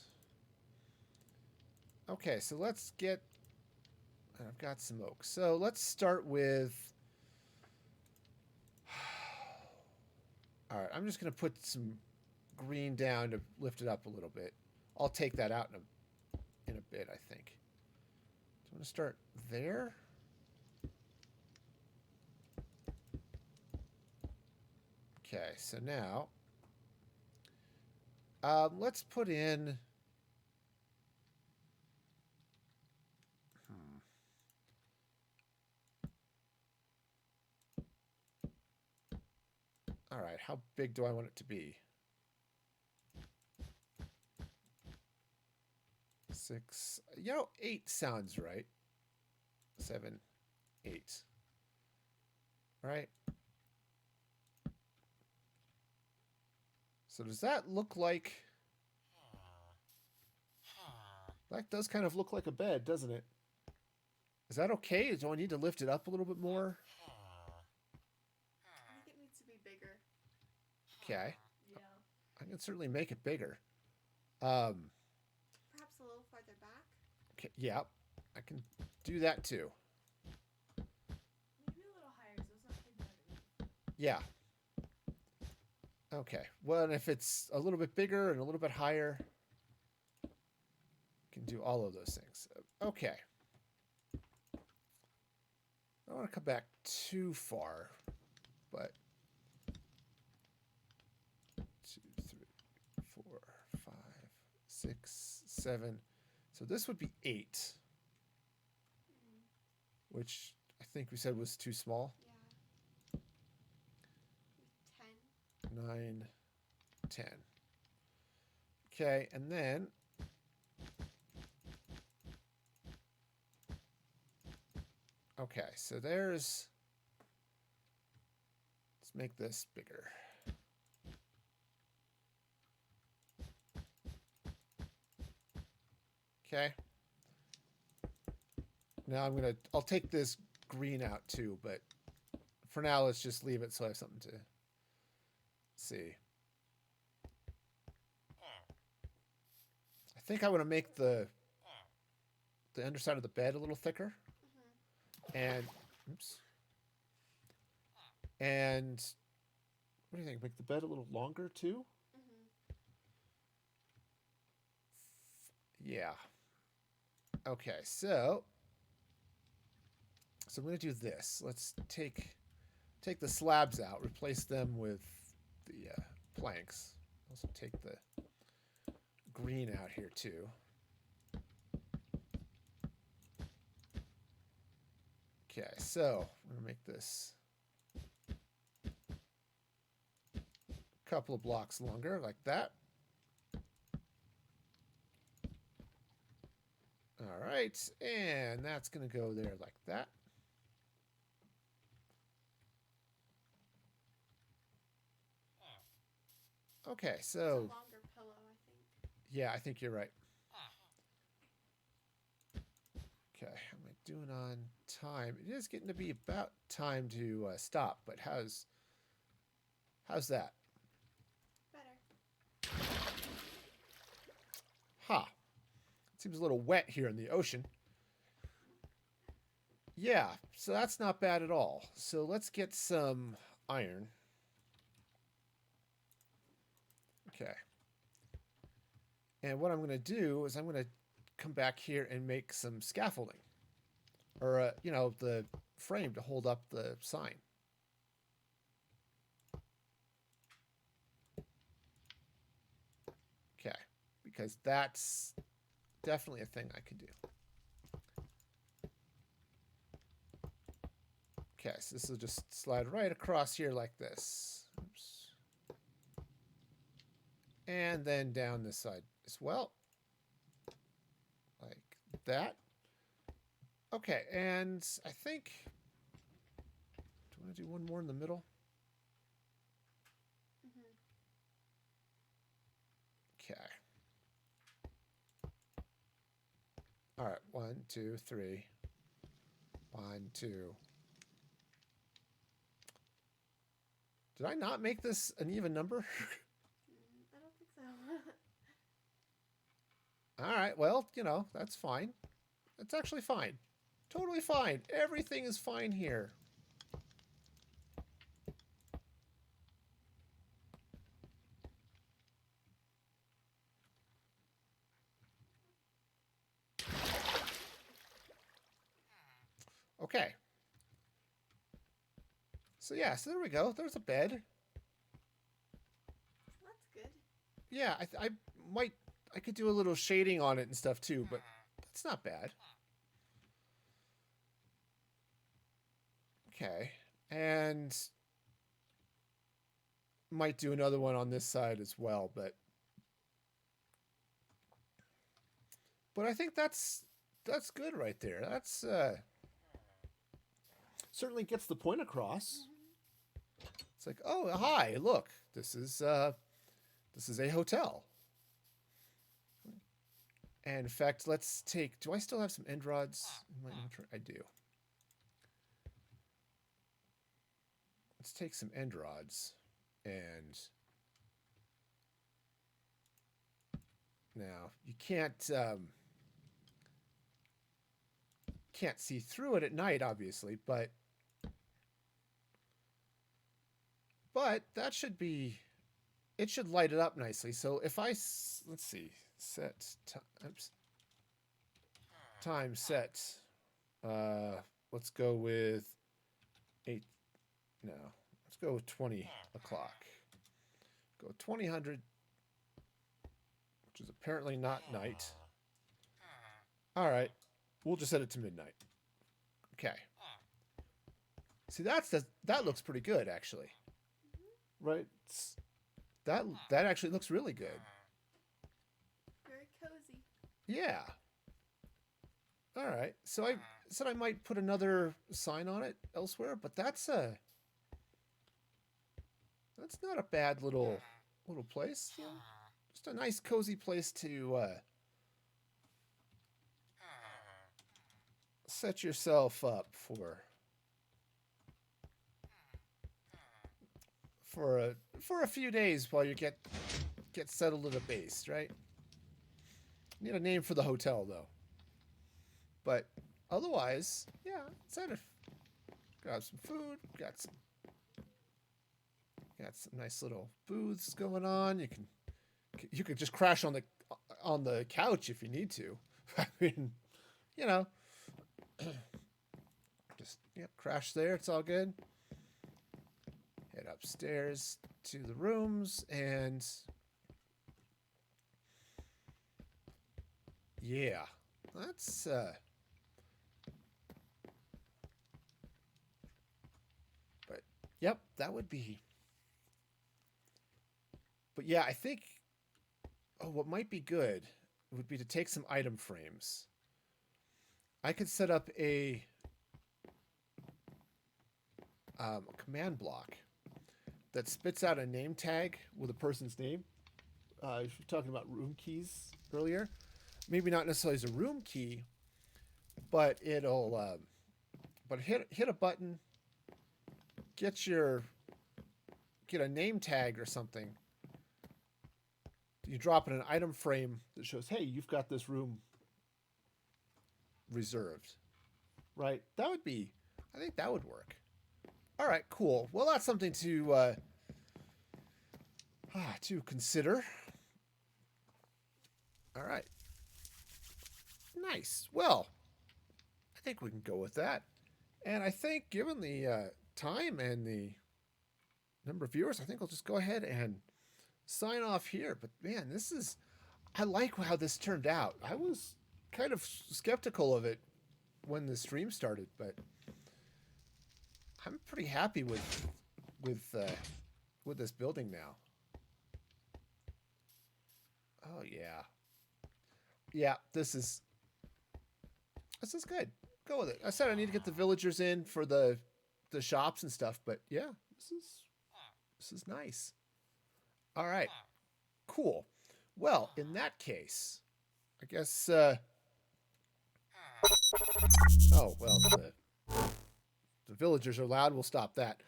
Okay, so let's get... And I've got some oak. So let's start with... All right, I'm just going to put some green down to lift it up a little bit. I'll take that out in a bit, I think. So I'm going to start there. Okay, so now let's put in... All right, how big do I want it to be? 6. 8 sounds right. 7, 8. All right. So does that look like... That does kind of look like a bed, doesn't it? Is that okay? Do I need to lift it up a little bit more? I think it needs to be bigger. Okay. Yeah. I can certainly make it bigger. Perhaps a little farther back. Okay, yeah, I can do that too. Maybe a little higher so it's not hidden underneath. Yeah. Okay. Well, and if it's a little bit bigger and a little bit higher, can do all of those things. Okay. I don't want to come back too far, but 2, 3, 4, 5, 6, 7. So this would be 8, which I think we said was too small. Yeah. 10. 9, 10. Okay, and then okay, so there's... Let's make this bigger. Okay. Now I'll take this green out too, but for now let's just leave it so I have something to see. I think I want to make the underside of the bed a little thicker. And, oops. And, what do you think? Make the bed a little longer too? Yeah. Okay, so I'm going to do this. Let's take the slabs out, replace them with the planks. Also take the green out here too. Okay, so I'm going to make this a couple of blocks longer, like that. All right, and that's going to go there like that. Okay, so... It's a longer pillow, I think. Yeah, I think you're right. Okay, how am I doing on time? It is getting to be about time to stop, but how's that? Better. Ha! It seems a little wet here in the ocean. Yeah, so that's not bad at all. So let's get some iron. Okay. And what I'm going to do is I'm going to come back here and make some scaffolding. Or, the frame to hold up the sign. Okay. Because that's definitely a thing I could do. Okay, so this will just slide right across here like this. Oops. And then down this side as well. Like that. Okay, and I think... Do I want to do one more in the middle? Okay. All right, 1, 2, 3. 1, 2. Did I not make this an even number? I don't think so. All right, well, that's fine. It's actually fine. Totally fine. Everything is fine here. Okay. So yeah, so there we go. There's a bed. That's good. Yeah, I could do a little shading on it and stuff too, but that's not bad. Okay. And might do another one on this side as well, but I think that's good right there. That's certainly gets the point across. It's like, oh, hi, look, this is a hotel. And in fact, let's take. Do I still have some end rods in my inventory? I do. Let's take some end rods and now you can't see through it at night, obviously, but that should be, it should light it up nicely. So if let's see, set time set, let's go with 8, no, let's go with 20 o'clock. Go 2000, which is apparently not night. All right, we'll just set it to midnight. Okay. See, that looks pretty good, actually. Right? That actually looks really good. Very cozy. Yeah. All right. So I said I might put another sign on it elsewhere, but that's not a bad little place. You know? Just a nice cozy place to set yourself up for a few days while you get settled at a base, right? Need a name for the hotel though. But otherwise, yeah, set it. Grab some food. Got some nice little booths going on. You could just crash on the couch if you need to. I mean, you know, just crash there. It's all good. Head upstairs to the rooms and yeah, that's but yep, that would be. But yeah, I think what might be good would be to take some item frames. I could set up a command block that spits out a name tag with a person's name. You were talking about room keys earlier. Maybe not necessarily as a room key, but it'll hit a button, get a name tag or something. You drop in an item frame that shows, hey, you've got this room reserved, right? I think that would work. All right, cool. Well, that's something to consider. All right. Nice. Well, I think we can go with that. And I think given the time and the number of viewers, I think I'll just go ahead and sign off here. But man, I like how this turned out. I was kind of skeptical of it when the stream started, but I'm pretty happy with this building now. Oh yeah. Yeah, this is good. Go with it. I said I need to get the villagers in for the shops and stuff, but yeah, this is nice. All right. Cool. Well, in that case, I guess oh, well, the villagers are loud. We'll stop that.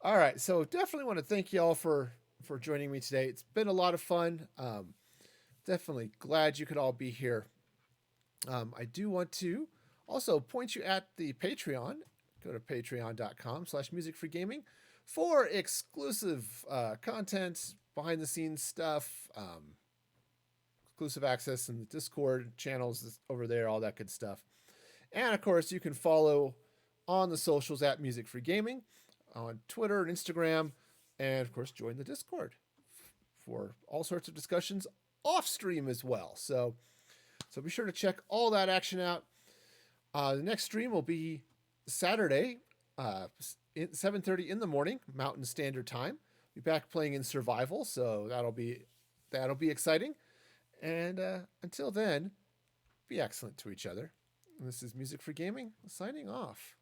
All right. So definitely want to thank you all for joining me today. It's been a lot of fun. Definitely glad you could all be here. I do want to Also, point you at the Patreon. Go to patreon.com/musicfreegaming for exclusive content, behind the scenes stuff, exclusive access in the Discord channels over there, all that good stuff. And of course, you can follow on the socials at Music Free Gaming on Twitter and Instagram, and of course, join the Discord for all sorts of discussions off stream as well. So be sure to check all that action out. The next stream will be Saturday, 7:30 in the morning, Mountain Standard Time. Be back playing in Survival, so that'll be exciting. And until then, be excellent to each other. And this is Music for Gaming, signing off.